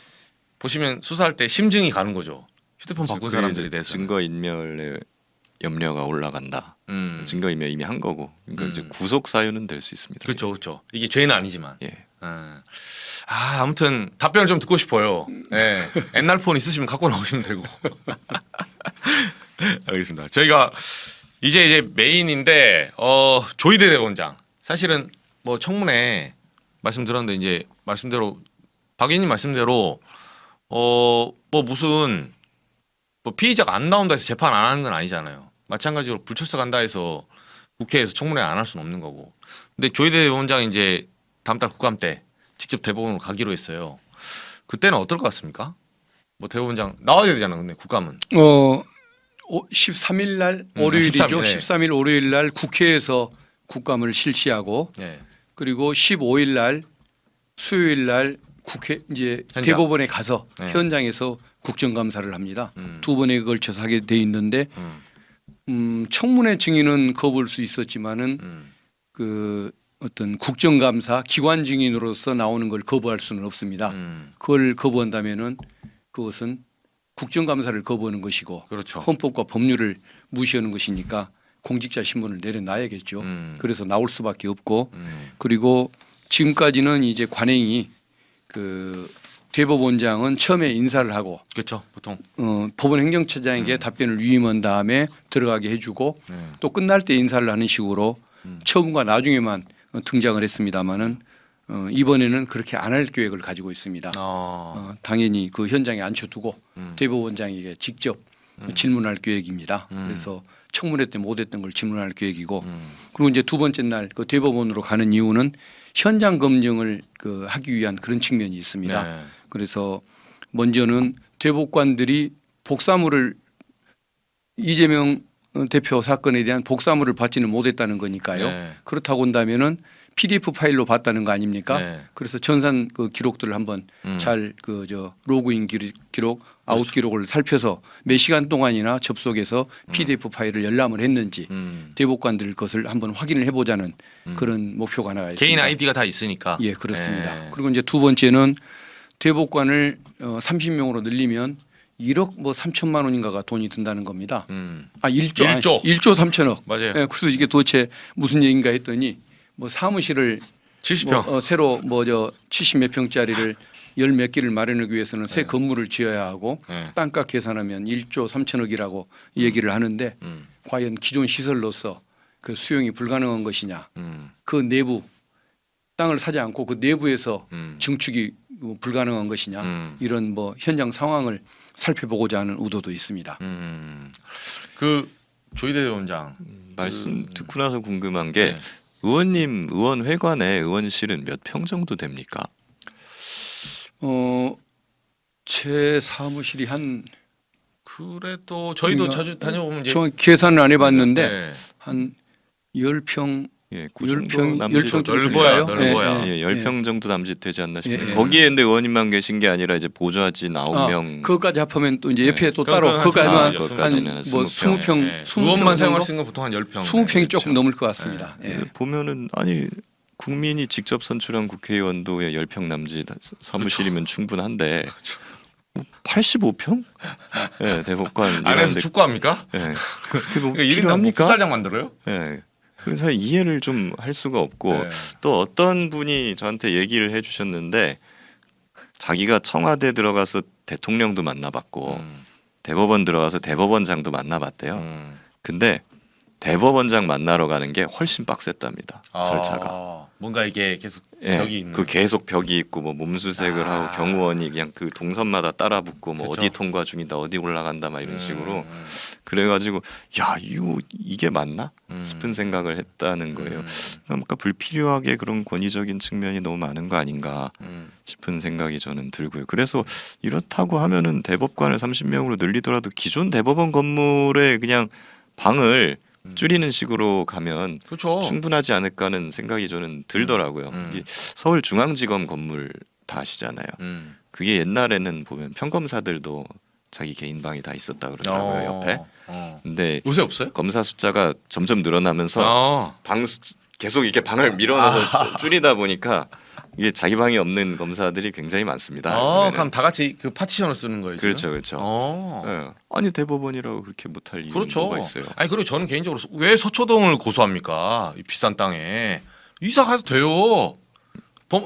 보시면 수사할 때 심증이 가는 거죠. 휴대폰 바꾼 사람들에 대해서 증거 인멸의 염려가 올라간다. 증거 인멸 이미 한 거고, 그러니까 이제 구속 사유는 될 수 있습니다. 그렇죠, 그렇죠. 이게 죄는 아니지만. 예. 아무튼 답변을 좀 듣고 싶어요. 네. 옛날 폰 있으시면 갖고 나오시면 되고. 알겠습니다. 저희가 이제 메인인데 조희대 대법원장 사실은 뭐 청문회 말씀드렸는데 이제 말씀대로 박 의원님 말씀대로 뭐 무슨 뭐 피의자가 안 나온다 해서 재판 안 하는 건 아니잖아요. 마찬가지로 불출석 한다 해서 국회에서 청문회 안 할 수는 없는 거고. 근데 조희대 대법원장이 이제 다음 달 국감 때 직접 대법원으로 가기로 했어요. 그때는 어떨 것 같습니까? 뭐 대법원장 나와야 되잖아요. 근데 국감은 13일 날 월요일이죠. 13일 월요일 날 국회에서 국감을 실시하고 네. 그리고 15일 날 수요일 날 국회 이제 현장. 대법원에 가서 네. 현장에서 국정감사를 합니다. 두 번에 걸쳐서 하게 돼 있는데 청문회 증인은 거부할 수 있었지만은 그 어떤 국정감사 기관 증인으로서 나오는 걸 거부할 수는 없습니다. 그걸 거부한다면은 그것은 국정감사를 거부하는 것이고 그렇죠. 헌법과 법률을 무시하는 것이니까 공직자 신분을 내려놔야겠죠. 그래서 나올 수밖에 없고 그리고 지금까지는 이제 관행이 그 대법원장은 처음에 인사를 하고 그렇죠. 보통 법원 행정처장에게 답변을 위임한 다음에 들어가게 해주고 또 끝날 때 인사를 하는 식으로 처음과 나중에만 등장을 했습니다마는 이번에는 그렇게 안 할 계획을 가지고 있습니다. 당연히 그 현장에 앉혀두고 대법원장에게 직접 질문할 계획입니다. 그래서 청문회 때 못했던 걸 질문할 계획이고 그리고 이제 두 번째 날 그 대법원으로 가는 이유는 현장 검증을 그 하기 위한 그런 측면이 있습니다. 네. 그래서 먼저는 대법관들이 복사물을 이재명 대표 사건에 대한 복사물을 받지는 못했다는 거니까요. 네. 그렇다고 한다면은 PDF 파일로 봤다는 거 아닙니까? 네. 그래서 전산 그 기록들을 한번 잘 그 로그인 기록, 아웃 그렇죠. 기록을 살펴서 몇 시간 동안이나 접속해서 PDF 파일을 열람을 했는지 대법관들 것을 한번 확인을 해보자는 그런 목표가 나가 있습니다. 개인 아이디가 다 있으니까. 예, 그렇습니다. 네. 그리고 이제 두 번째는 대법관을 30명으로 늘리면 1억 뭐 3천만 원인가가 돈이 든다는 겁니다. 1조 1조 3천억. 맞아요. 예, 그래서 이게 도대체 무슨 얘기인가 했더니 뭐 사무실을 70평. 새로 70몇 평짜리를 열 몇 개를 마련하기 위해서는 새 건물을 지어야 하고 네. 땅값 계산하면 1조 3천억이라고 얘기를 하는데 과연 기존 시설로서 그 수용이 불가능한 것이냐? 그 내부 땅을 사지 않고 그 내부에서 증축이 불가능한 것이냐? 이런 뭐 현장 상황을 살펴보고자 하는 의도도 있습니다. 그 조희대 대법원장 말씀 듣고 나서 궁금한 게 네. 의원님 의원회관에 의원실은 몇 평 정도 됩니까? 제 사무실이 한 그래도 저희도 자주 다녀보면 이제 정확히 계산을 안 해봤는데 네. 한 10평 예, 그 10평 정도 남짓 10평 정도 넓어야, 될까요? 넓어야. 예, 10평 정도 남짓되지 않나 싶어요. 예, 예. 거기에 근데 의원님만 계신 게 아니라 이제 보좌진 9명. 그것까지 합하면 또 이제 네. 옆에 또 그건 따로 한 그거까지만 스무 그것까지는 한 한 뭐 20평. 20평 네. 20평 의원만 사용할 정도? 수 있는 건 보통 한 10평. 20평이 조금 그렇죠. 넘을 것 같습니다. 예. 보면은 아니 국민이 직접 선출한 국회의원도 10평 남짓 사무실이면 충분한데 85평? 예, 대법관 안에서 일하는데 축구합니까? 예. 그게 뭐 그러니까 1인당 필요합니까? 풋살장 만들어요? 예. 그래서 이해를 좀 할 수가 없고 네. 또 어떤 분이 저한테 얘기를 해주셨는데 자기가 청와대 들어가서 대통령도 만나봤고 대법원 들어가서 대법원장도 만나봤대요. 근데 대법원장 만나러 가는 게 훨씬 빡셌답니다. 절차가. 뭔가 이게 계속 예, 벽이 있는. 그 계속 벽이 있고 뭐 몸수색을 아. 하고 경호원이 그냥 그 동선마다 따라붙고 뭐 그쵸. 어디 통과 중이다 어디 올라간다 막 이런 식으로 그래가지고 야 이게 맞나 싶은 생각을 했다는 거예요. 그러니까 불필요하게 그런 권위적인 측면이 너무 많은 거 아닌가 싶은 생각이 저는 들고요. 그래서 이렇다고 하면은 대법관을 30명으로 늘리더라도 기존 대법원 건물에 그냥 방을 줄이는 식으로 가면 그렇죠. 충분하지 않을까 하는 생각이 저는 들더라고요. 이게 서울중앙지검 건물 다 아시잖아요. 그게 옛날에는 보면 평검사들도 자기 개인 방이 다 있었다 그러더라고요. 옆에. 근데 요새 없어요? 검사 숫자가 점점 늘어나면서 계속 이렇게 방을 밀어넣어서 줄이다 보니까 이게 자기 방이 없는 검사들이 굉장히 많습니다. 요즘에는. 그럼 다 같이 그 파티션을 쓰는 거예요. 지금? 그렇죠, 그렇죠. 예. 아니 대법원이라고 그렇게 못할 이유가 그렇죠. 뭐가 있어요? 아니 그리고 저는 개인적으로 왜 서초동을 고소합니까? 이 비싼 땅에 이사 가도 돼요.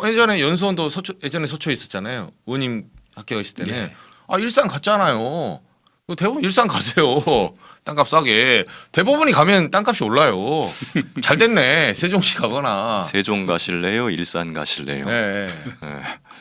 예전에 연수원도 예전에 서초에 있었잖아요. 의원님 학교 있을 때는 예. 일산 갔잖아요. 대법원 일산 가세요. 땅값 싸게. 대법원이 가면 땅값이 올라요. 잘 됐네. 세종시 가거나. 세종 가실래요? 일산 가실래요? 네. 예.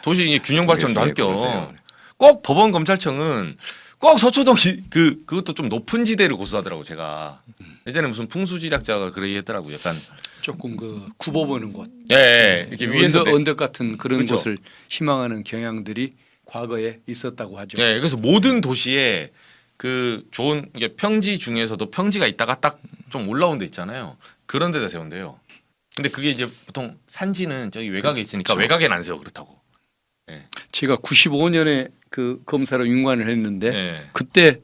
도시 이제 균형 발전도 할 겸. 고르세요. 꼭 법원 검찰청은 꼭 서초동 그것도 좀 높은 지대를 고소하더라고 제가. 예전에 무슨 풍수지략자가 그래 했더라고. 약간 조금 그 굽어 보는 곳, 이렇게 위에서 언덕 같은 그런 그렇죠. 곳을 희망하는 경향들이 과거에 있었다고 하죠. 그래서 모든 도시에 그 좋은 이게 평지 중에서도 평지가 있다가 딱 좀 올라온 데 있잖아요. 그런 데다 세운대요. 근데 그게 이제 보통 산지는 저기 외곽에 있으니까 그렇죠. 외곽엔 안 세워 그렇다고. 제가 95년에 그 검사로 윤관을 했는데 네. 그때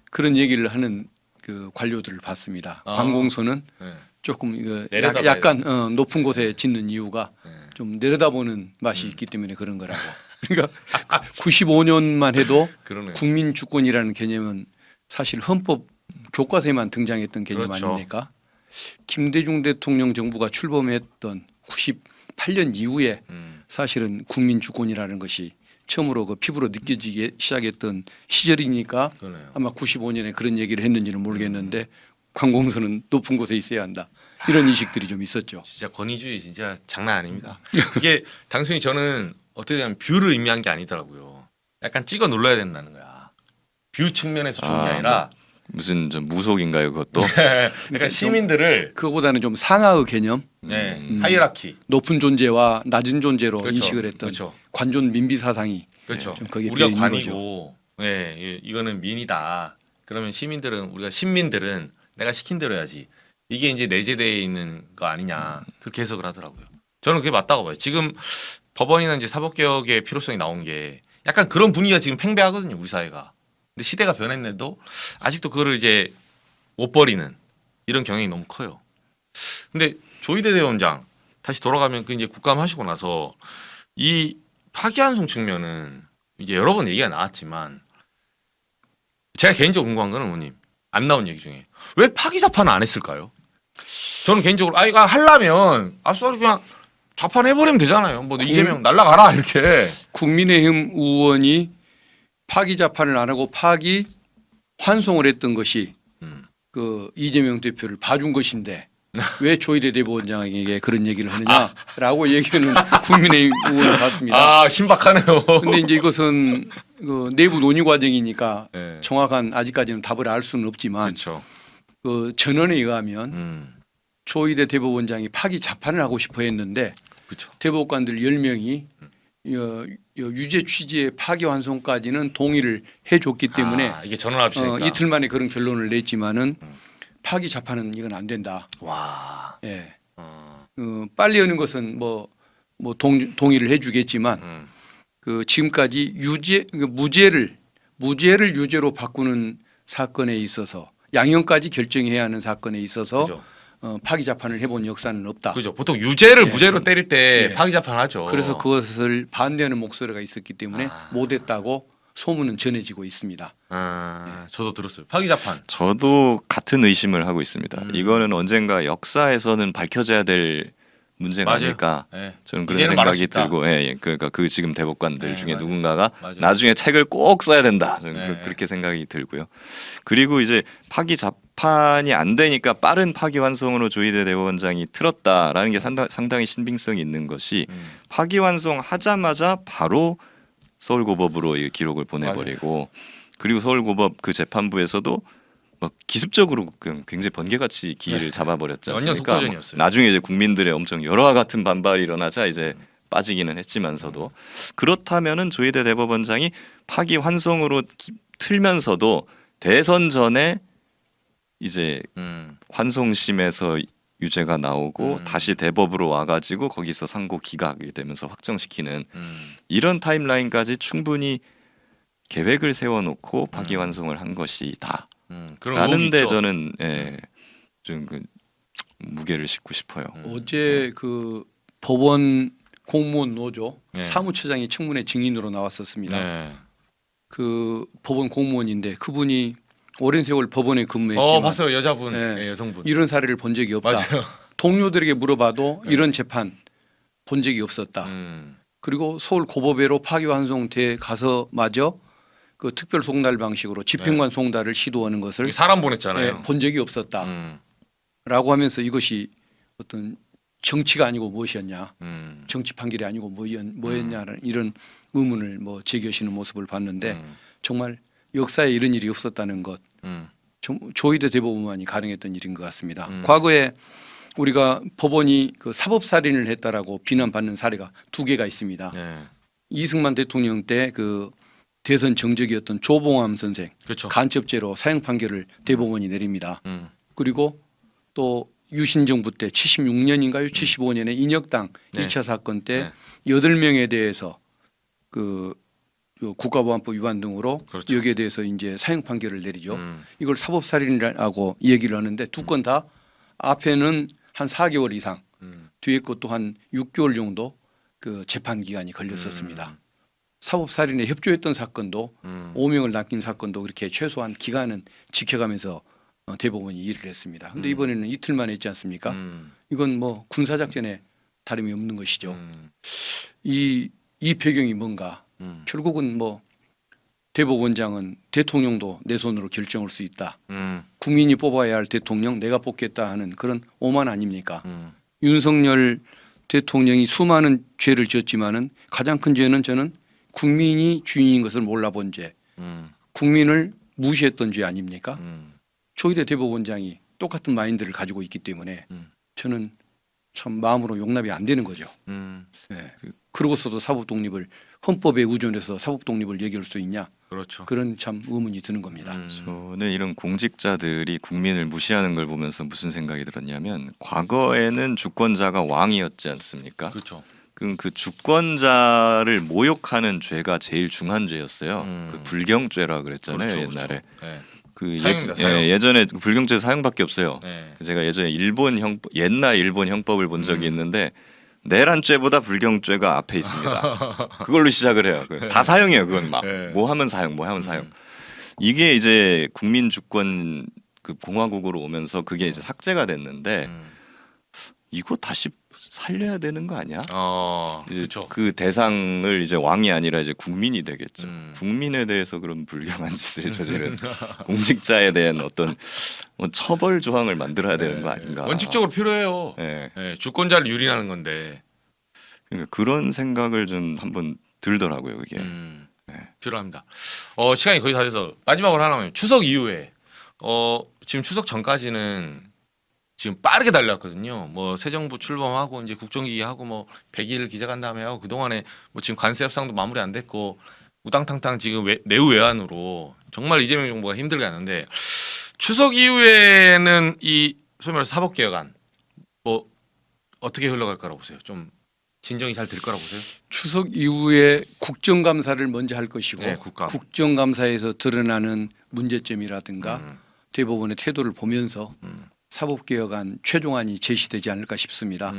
그런 얘기를 하는 그 관료들을 봤습니다. 관공서는 네. 조금 이거 내려다봐야 약간 높은 곳에 짓는 이유가 네. 좀 내려다보는 맛이 있기 때문에 그런 거라고. 그러니까 95년만 해도 그러네요. 국민 주권이라는 개념은 사실 헌법 교과서에만 등장했던 개념 그렇죠. 아닙니까? 김대중 대통령 정부가 출범했던 98년 이후에 사실은 국민 주권이라는 것이 처음으로 그 피부로 느껴지기 시작했던 시절이니까 그러네요. 아마 95년에 그런 얘기를 했는지는 모르겠는데 관공서는 높은 곳에 있어야 한다. 이런 인식들이 좀 있었죠. 진짜 권위주의 진짜 장난 아닙니다. 그게 단순히 저는 어떻게 보면 뷰를 의미한 게 아니더라고요. 약간 찍어 눌러야 된다는 거야. 뷰 측면에서 좋은 게 아니라 무슨 좀 무속인가요 그것도? 약간 시민들을 그거보다는 좀 상하의 개념, 하이라키 높은 존재와 낮은 존재로 그렇죠. 인식을 했던 그렇죠. 관존 민비 사상이 그렇죠. 좀 거기에 우리가 비어 있는 관이고 이거는 민이다. 그러면 시민들은 우리가 신민들은 내가 시킨 대로 해야지. 이게 이제 내재되어 있는 거 아니냐 그렇게 해석을 하더라고요. 저는 그게 맞다고 봐요. 지금 법원이나 이제 사법개혁의 필요성이 나온 게 약간 그런 분위기가 지금 팽배하거든요. 우리 사회가. 근데 시대가 변했는데도 아직도 그거를 이제 못 버리는 이런 경향이 너무 커요. 근데 조희대 대원장 다시 돌아가면 그 이제 국감하시고 나서 이 파기환송 측면은 이제 여러 번 얘기가 나왔지만 제가 개인적으로 궁금한 거는 의원님 안 나온 얘기 중에 왜 파기 자판을 안 했을까요? 저는 개인적으로 이거 하려면 앞서 그냥 자판해버리면 되잖아요. 뭐 이재명 날라가라 이렇게. 국민의힘 의원이 파기 자판을 안 하고 파기 환송을 했던 것이 그 이재명 대표를 봐준 것인데 왜 조희대 대법원장에게 그런 얘기를 하느냐라고 얘기하는 국민의힘 의원을 봤습니다. 신박하네요. 근데 이제 이것은 그 내부 논의 과정이니까 네. 정확한 아직까지는 답을 알 수는 없지만 그렇죠. 그 전언에 의하면 조희대 대법원장이 파기 자판을 하고 싶어 했는데 그렇죠. 대법관들 10명이 유죄 취지의 파기 환송까지는 동의를 해줬기 때문에 이게 전원 합치니까 이틀 만에 그런 결론을 냈지만은 파기 자판은 이건 안 된다. 와. 예. 빨리 하는 것은 뭐 동의를 해주겠지만 그 지금까지 무죄를 유죄로 바꾸는 사건에 있어서 양형까지 결정해야 하는 사건에 있어서 그죠. 파기 자판을 해본 역사는 없다. 그죠. 보통 유죄를 예. 무죄로 때릴 때 예. 파기 자판하죠. 그래서 그것을 반대하는 목소리가 있었기 때문에 못했다고 소문은 전해지고 있습니다. 저도 들었어요. 파기 자판. 저도 같은 의심을 하고 있습니다. 이거는 언젠가 역사에서는 밝혀져야 될 문제가 맞아요. 아닐까. 예. 저는 그런 이제는 말할 수 생각이 있다. 들고, 그러니까 그 지금 대법관들 네, 중에 맞아요. 누군가가 맞아요. 나중에 책을 꼭 써야 된다. 저는 네. 그렇게 생각이 들고요. 그리고 이제 파기 재판이 안 되니까 빠른 파기환송으로 조희대 대법원장이 틀었다라는 게 상당히 신빙성이 있는 것이 파기환송하자마자 바로 서울고법으로 이 기록을 보내버리고 그리고 서울고법 그 재판부에서도 막 기습적으로 굉장히 번개같이 기일을 잡아버렸지 완전 않습니까? 속도전이었어요. 나중에 이제 국민들의 엄청 열화와 같은 반발이 일어나자 이제 빠지기는 했지만서도 그렇다면은 조희대 대법원장이 파기환송으로 틀면서도 대선 전에 이제 환송심에서 유죄가 나오고 다시 대법으로 와가지고 거기서 상고 기각이 되면서 확정시키는 이런 타임라인까지 충분히 계획을 세워놓고 파기환송을 한 것이다. 라는데 저는 좀 그 무게를 싣고 싶어요. 어제 그 법원 공무원 노조 네. 사무처장이 청문회 증인으로 나왔었습니다. 네. 그 법원 공무원인데 그분이 오랜 세월 법원에 근무했지만 봤어요. 여자분, 네. 여성분. 이런 사례를 본 적이 없다. 맞아요. 동료들에게 물어봐도 이런 재판 본 적이 없었다. 음. 그리고 서울 고법회로 파기환송돼 가서마저 그 특별 송달 방식으로 집행관 송달을 시도하는 것을 사람 보냈잖아요. 본 적이 없었다라고 하면서 이것이 어떤 정치가 아니고 무엇이었냐, 정치 판결이 아니고 뭐였냐는 이런 의문을 뭐 제기하시는 모습을 봤는데 정말 역사에 이런 일이 없었다는 것, 조희대 대법원만이 가능했던 일인 것 같습니다. 과거에 우리가 법원이 그 사법살인을 했다라고 비난받는 사례가 2개가 있습니다. 네. 이승만 대통령 때 그 대선 정적이었던 조봉암 선생 그렇죠. 간첩죄로 사형 판결을 대법원이 내립니다. 그리고 또 유신 정부 때 76년인가요? 75년에 인혁당 네. 2차 사건 때 네. 8명에 대해서 그 국가보안법 위반 등으로 그렇죠. 여기에 대해서 이제 사형 판결을 내리죠. 이걸 사법살인이라고 얘기를 하는데 2건 다 앞에는 한 4개월 이상, 뒤에 것도 한 6개월 정도 그 재판 기간이 걸렸었습니다. 사법살인에 협조했던 사건도 5명을 남긴 사건도 그렇게 최소한 기간은 지켜가면서 대법원이 일을 했습니다. 그런데 이번에는 이틀만 했지 않습니까? 이건 뭐 군사작전에 다름이 없는 것이죠. 이 배경이 뭔가 결국은 뭐 대법원장은 대통령도 내 손으로 결정할 수 있다. 국민이 뽑아야 할 대통령 내가 뽑겠다 하는 그런 오만 아닙니까? 윤석열 대통령이 수많은 죄를 지었지만은 가장 큰 죄는 저는 국민이 주인인 것을 몰라본 죄, 국민을 무시했던 죄 아닙니까? 조희대 대법원장이 똑같은 마인드를 가지고 있기 때문에 저는 참 마음으로 용납이 안 되는 거죠. 네. 그러고서도 사법 독립을 헌법에 의존해서 사법 독립을 얘기할 수 있냐? 그렇죠. 그런 참 의문이 드는 겁니다. 저는 이런 공직자들이 국민을 무시하는 걸 보면서 무슨 생각이 들었냐면 과거에는 주권자가 왕이었지 않습니까? 그렇죠. 그럼 그 주권자를 모욕하는 죄가 제일 중한 죄였어요. 그 불경죄라 그랬잖아요. 그렇죠, 옛날에. 그렇죠. 네. 그 사형입니다, 사형. 예전에 불경죄 사형밖에 없어요. 네. 제가 예전에 옛날 일본 형법을 본 적이 있는데 내란죄보다 불경죄가 앞에 있습니다. 그걸로 시작을 해요. 다 사형이에요. 그건 막 뭐 하면 사형, 뭐 하면 사형. 이게 이제 국민 주권 그 공화국으로 오면서 그게 이제 삭제가 됐는데 이거 다시 살려야 되는 거 아니야? 이제 그렇죠. 그 대상을 이제 왕이 아니라 이제 국민이 되겠죠. 국민에 대해서 그런 불경한 짓을 저지른 공직자에 대한 어떤 뭐 처벌 조항을 만들어야 되는 거 아닌가? 원칙적으로 필요해요. 네. 네, 주권자를 유린하는 건데 그러니까 그런 생각을 좀 한번 들더라고요. 그게. 네. 필요합니다. 시간이 거의 다 돼서 마지막으로 하나만 추석 이후에 지금 추석 전까지는 지금 빠르게 달려왔거든요. 뭐 새 정부 출범하고 이제 국정기기 하고 뭐 100일 기자간담회 하고 그 동안에 뭐 지금 관세 협상도 마무리 안 됐고 우당탕탕 지금 내후 외환으로 정말 이재명 정부가 힘들게 하는데 추석 이후에는 이 소위 말해서 사법개혁안 뭐 어떻게 흘러갈 거라고 보세요? 좀 진정이 잘 될 거라고 보세요? 추석 이후에 국정감사를 먼저 할 것이고 네, 국감. 국정감사에서 드러나는 문제점이라든가 대법원의 태도를 보면서 사법개혁안 최종안이 제시되지 않을까 싶습니다.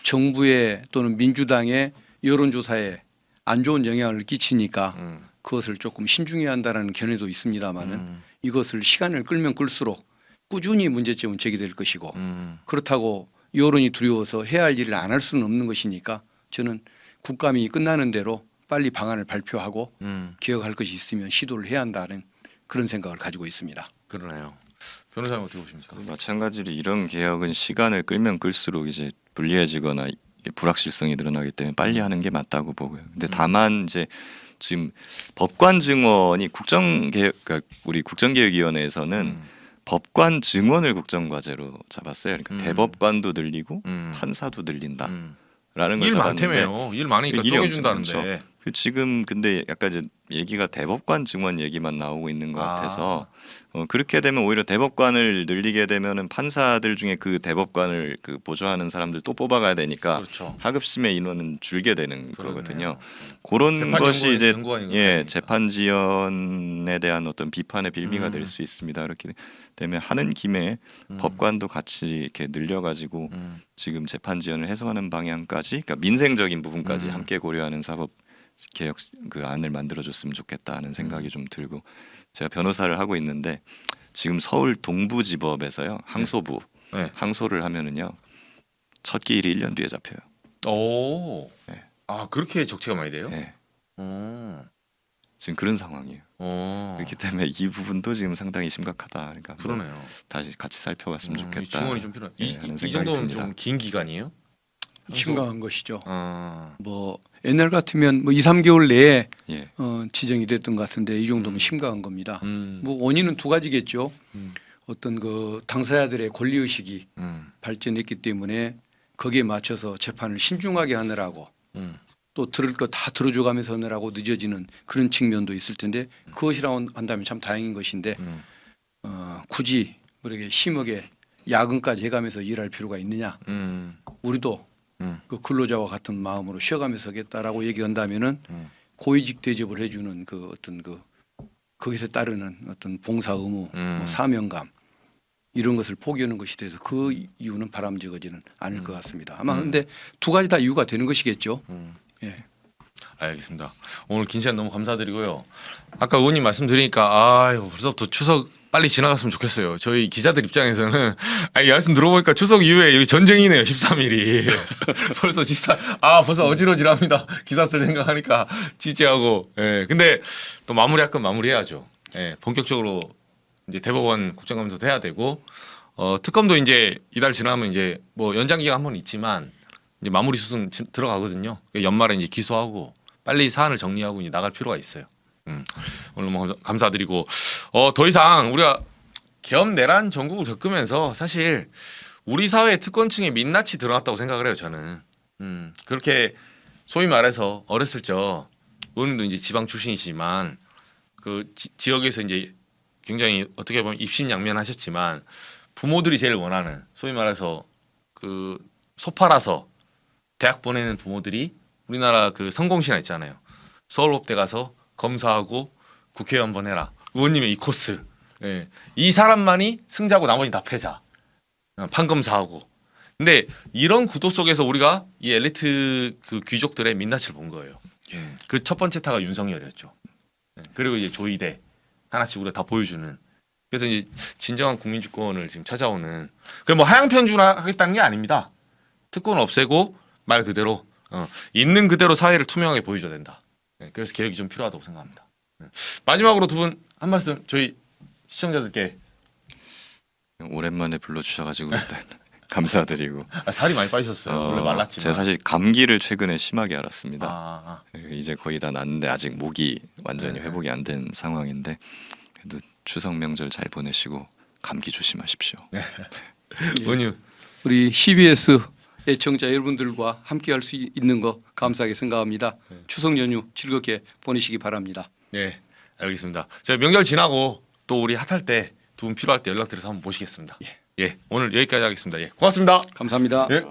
정부의 또는 민주당의 여론조사에 안 좋은 영향을 끼치니까 그것을 조금 신중해야 한다는 견해도 있습니다만은 이것을 시간을 끌면 끌수록 꾸준히 문제점은 제기될 것이고 그렇다고 여론이 두려워서 해야 할 일을 안 할 수는 없는 것이니까 저는 국감이 끝나는 대로 빨리 방안을 발표하고 개혁할 것이 있으면 시도를 해야 한다는 그런 생각을 가지고 있습니다. 그러네요. 변호사님 어떻게 보십니까? 마찬가지로 이런 개혁은 시간을 끌면 끌수록 이제 불리해지거나 이게 불확실성이 늘어나기 때문에 빨리 하는 게 맞다고 보고요. 근데 다만 이제 지금 법관 증원이 그러니까 우리 국정개혁위원회에서는 법관 증원을 국정과제로 잡았어요. 그러니까 대법관도 늘리고 판사도 늘린다라는 걸 일 잡았는데 많다며요. 일 많으니까 일이 엄청 쪼개준다는데. 많죠. 지금 근데 약간 이제 얘기가 대법관 증원 얘기만 나오고 있는 것 같아서 그렇게 되면 오히려 대법관을 늘리게 되면은 판사들 중에 그 대법관을 그 보조하는 사람들 또 뽑아가야 되니까 그렇죠. 하급심의 인원은 줄게 되는 거거든요. 그러네요. 그런 재판 것이 연구원- 이제 연구원인 예 거니까. 재판 지연에 대한 어떤 비판의 빌미가 될 수 있습니다. 이렇게 되면 하는 김에 법관도 같이 이렇게 늘려가지고 지금 재판 지연을 해소하는 방향까지, 그러니까 민생적인 부분까지 함께 고려하는 사법 개혁 그 안을 만들어줬으면 좋겠다는 생각이 좀 들고, 제가 변호사를 하고 있는데 지금 서울 동부지법에서요 항소부 네. 항소를 하면은요 첫 기일이 1년 뒤에 잡혀요. 오. 네. 아 그렇게 적체가 많이 돼요? 네. 오. 지금 그런 상황이에요. 오. 그렇기 때문에 이 부분도 지금 상당히 심각하다. 그러니까 한번 그러네요. 다시 같이 살펴봤으면 이 좋겠다. 증원이 좀 필요해. 예, 하는 이 생각이 정도면 듭니다. 좀 긴 기간이에요? 심각한 것이죠. 아. 뭐 옛날 같으면 뭐 2, 3개월 내에 예. 지정이 됐던 것 같은데 이 정도면 심각한 겁니다. 음. 뭐 원인은 두 가지겠죠. 음. 어떤 그 당사자들의 권리 의식이 발전했기 때문에 거기에 맞춰서 재판을 신중하게 하느라고 음. 또 들을 거 다 들어줘가면서 하느라고 늦어지는 그런 측면도 있을 텐데 그것이라고 한다면 참 다행인 것인데 굳이 그렇게 심하게 야근까지 해가면서 일할 필요가 있느냐? 우리도 그 근로자와 같은 마음으로 쉬어가면서 하겠다라고 얘기한다면은 고위직 대접을 해주는 그 어떤 그 거기서 따르는 어떤 봉사 의무, 뭐 사명감 이런 것을 포기하는 것이 돼서 그 이유는 바람직하지는 않을 것 같습니다. 아마 근데 두 가지 다 이유가 되는 것이겠죠. 예. 알겠습니다. 오늘 긴 시간 너무 감사드리고요. 아까 의원님 말씀드리니까 아유 벌써부터 추석 빨리 지나갔으면 좋겠어요. 저희 기자들 입장에서는 이 말씀 들어보니까 추석 이후에 여기 전쟁이네요. 13일이 벌써 14. 벌써 어지러지랍니다. 기사 쓸 생각하니까 지지하고. 예. 근데 또 마무리할 건 마무리해야죠. 예. 본격적으로 이제 대법원 국정감사도 해야 되고 특검도 이제 이달 지나면 이제 뭐 연장 기간 한 번 있지만 이제 마무리 수순 들어가거든요. 연말에 이제 기소하고 빨리 사안을 정리하고 이제 나갈 필요가 있어요. 오늘 너무 감사드리고 더 이상 우리가 계엄 내란 전국을 겪으면서 사실 우리 사회의 특권층의 민낯이 드러났다고 생각을 해요. 저는 그렇게 소위 말해서 어렸을 적 의원님도 이제 지방 출신이지만 그 지역에서 이제 굉장히 어떻게 보면 입신양면하셨지만 부모들이 제일 원하는 소위 말해서 그 소팔아서 대학 보내는 부모들이 우리나라 그 성공신화 있잖아요. 서울법대 가서 검사하고 국회의원 한번 해라. 의원님의 이 코스. 예. 이 사람만이 승자고 나머지 다 패자. 판검사하고. 근데 이런 구도 속에서 우리가 이 엘리트 그 귀족들의 민낯을 본 거예요. 그 첫 번째 타가 윤석열이었죠. 그리고 이제 조이대 하나씩 우리가 다 보여주는. 그래서 이제 진정한 국민주권을 지금 찾아오는. 그 뭐 하향편준화하겠다는 게 아닙니다. 특권 없애고 말 그대로 있는 그대로 사회를 투명하게 보여줘야 된다. 그래서 개혁이 좀 필요하다고 생각합니다. 마지막으로 두 분 한 말씀 저희 시청자들께. 오랜만에 불러주셔가지고 일단 감사드리고. 살이 많이 빠지셨어요. 원래 말랐지만. 제가 사실 감기를 최근에 심하게 앓았습니다. 이제 거의 다 났는데 아직 목이 완전히 회복이 안 된 상황인데 그래도 추석 명절 잘 보내시고 감기 조심하십시오. 의원님. 우리 CBS 애청자 여러분들과 함께할 수 있는 거 감사하게 생각합니다. 추석 연휴 즐겁게 보내시기 바랍니다. 네, 알겠습니다. 제가 명절 지나고 또 우리 핫할 때 두 분 필요할 때 연락드려서 한번 모시겠습니다. 예, 오늘 여기까지 하겠습니다. 예, 고맙습니다. 감사합니다. 예.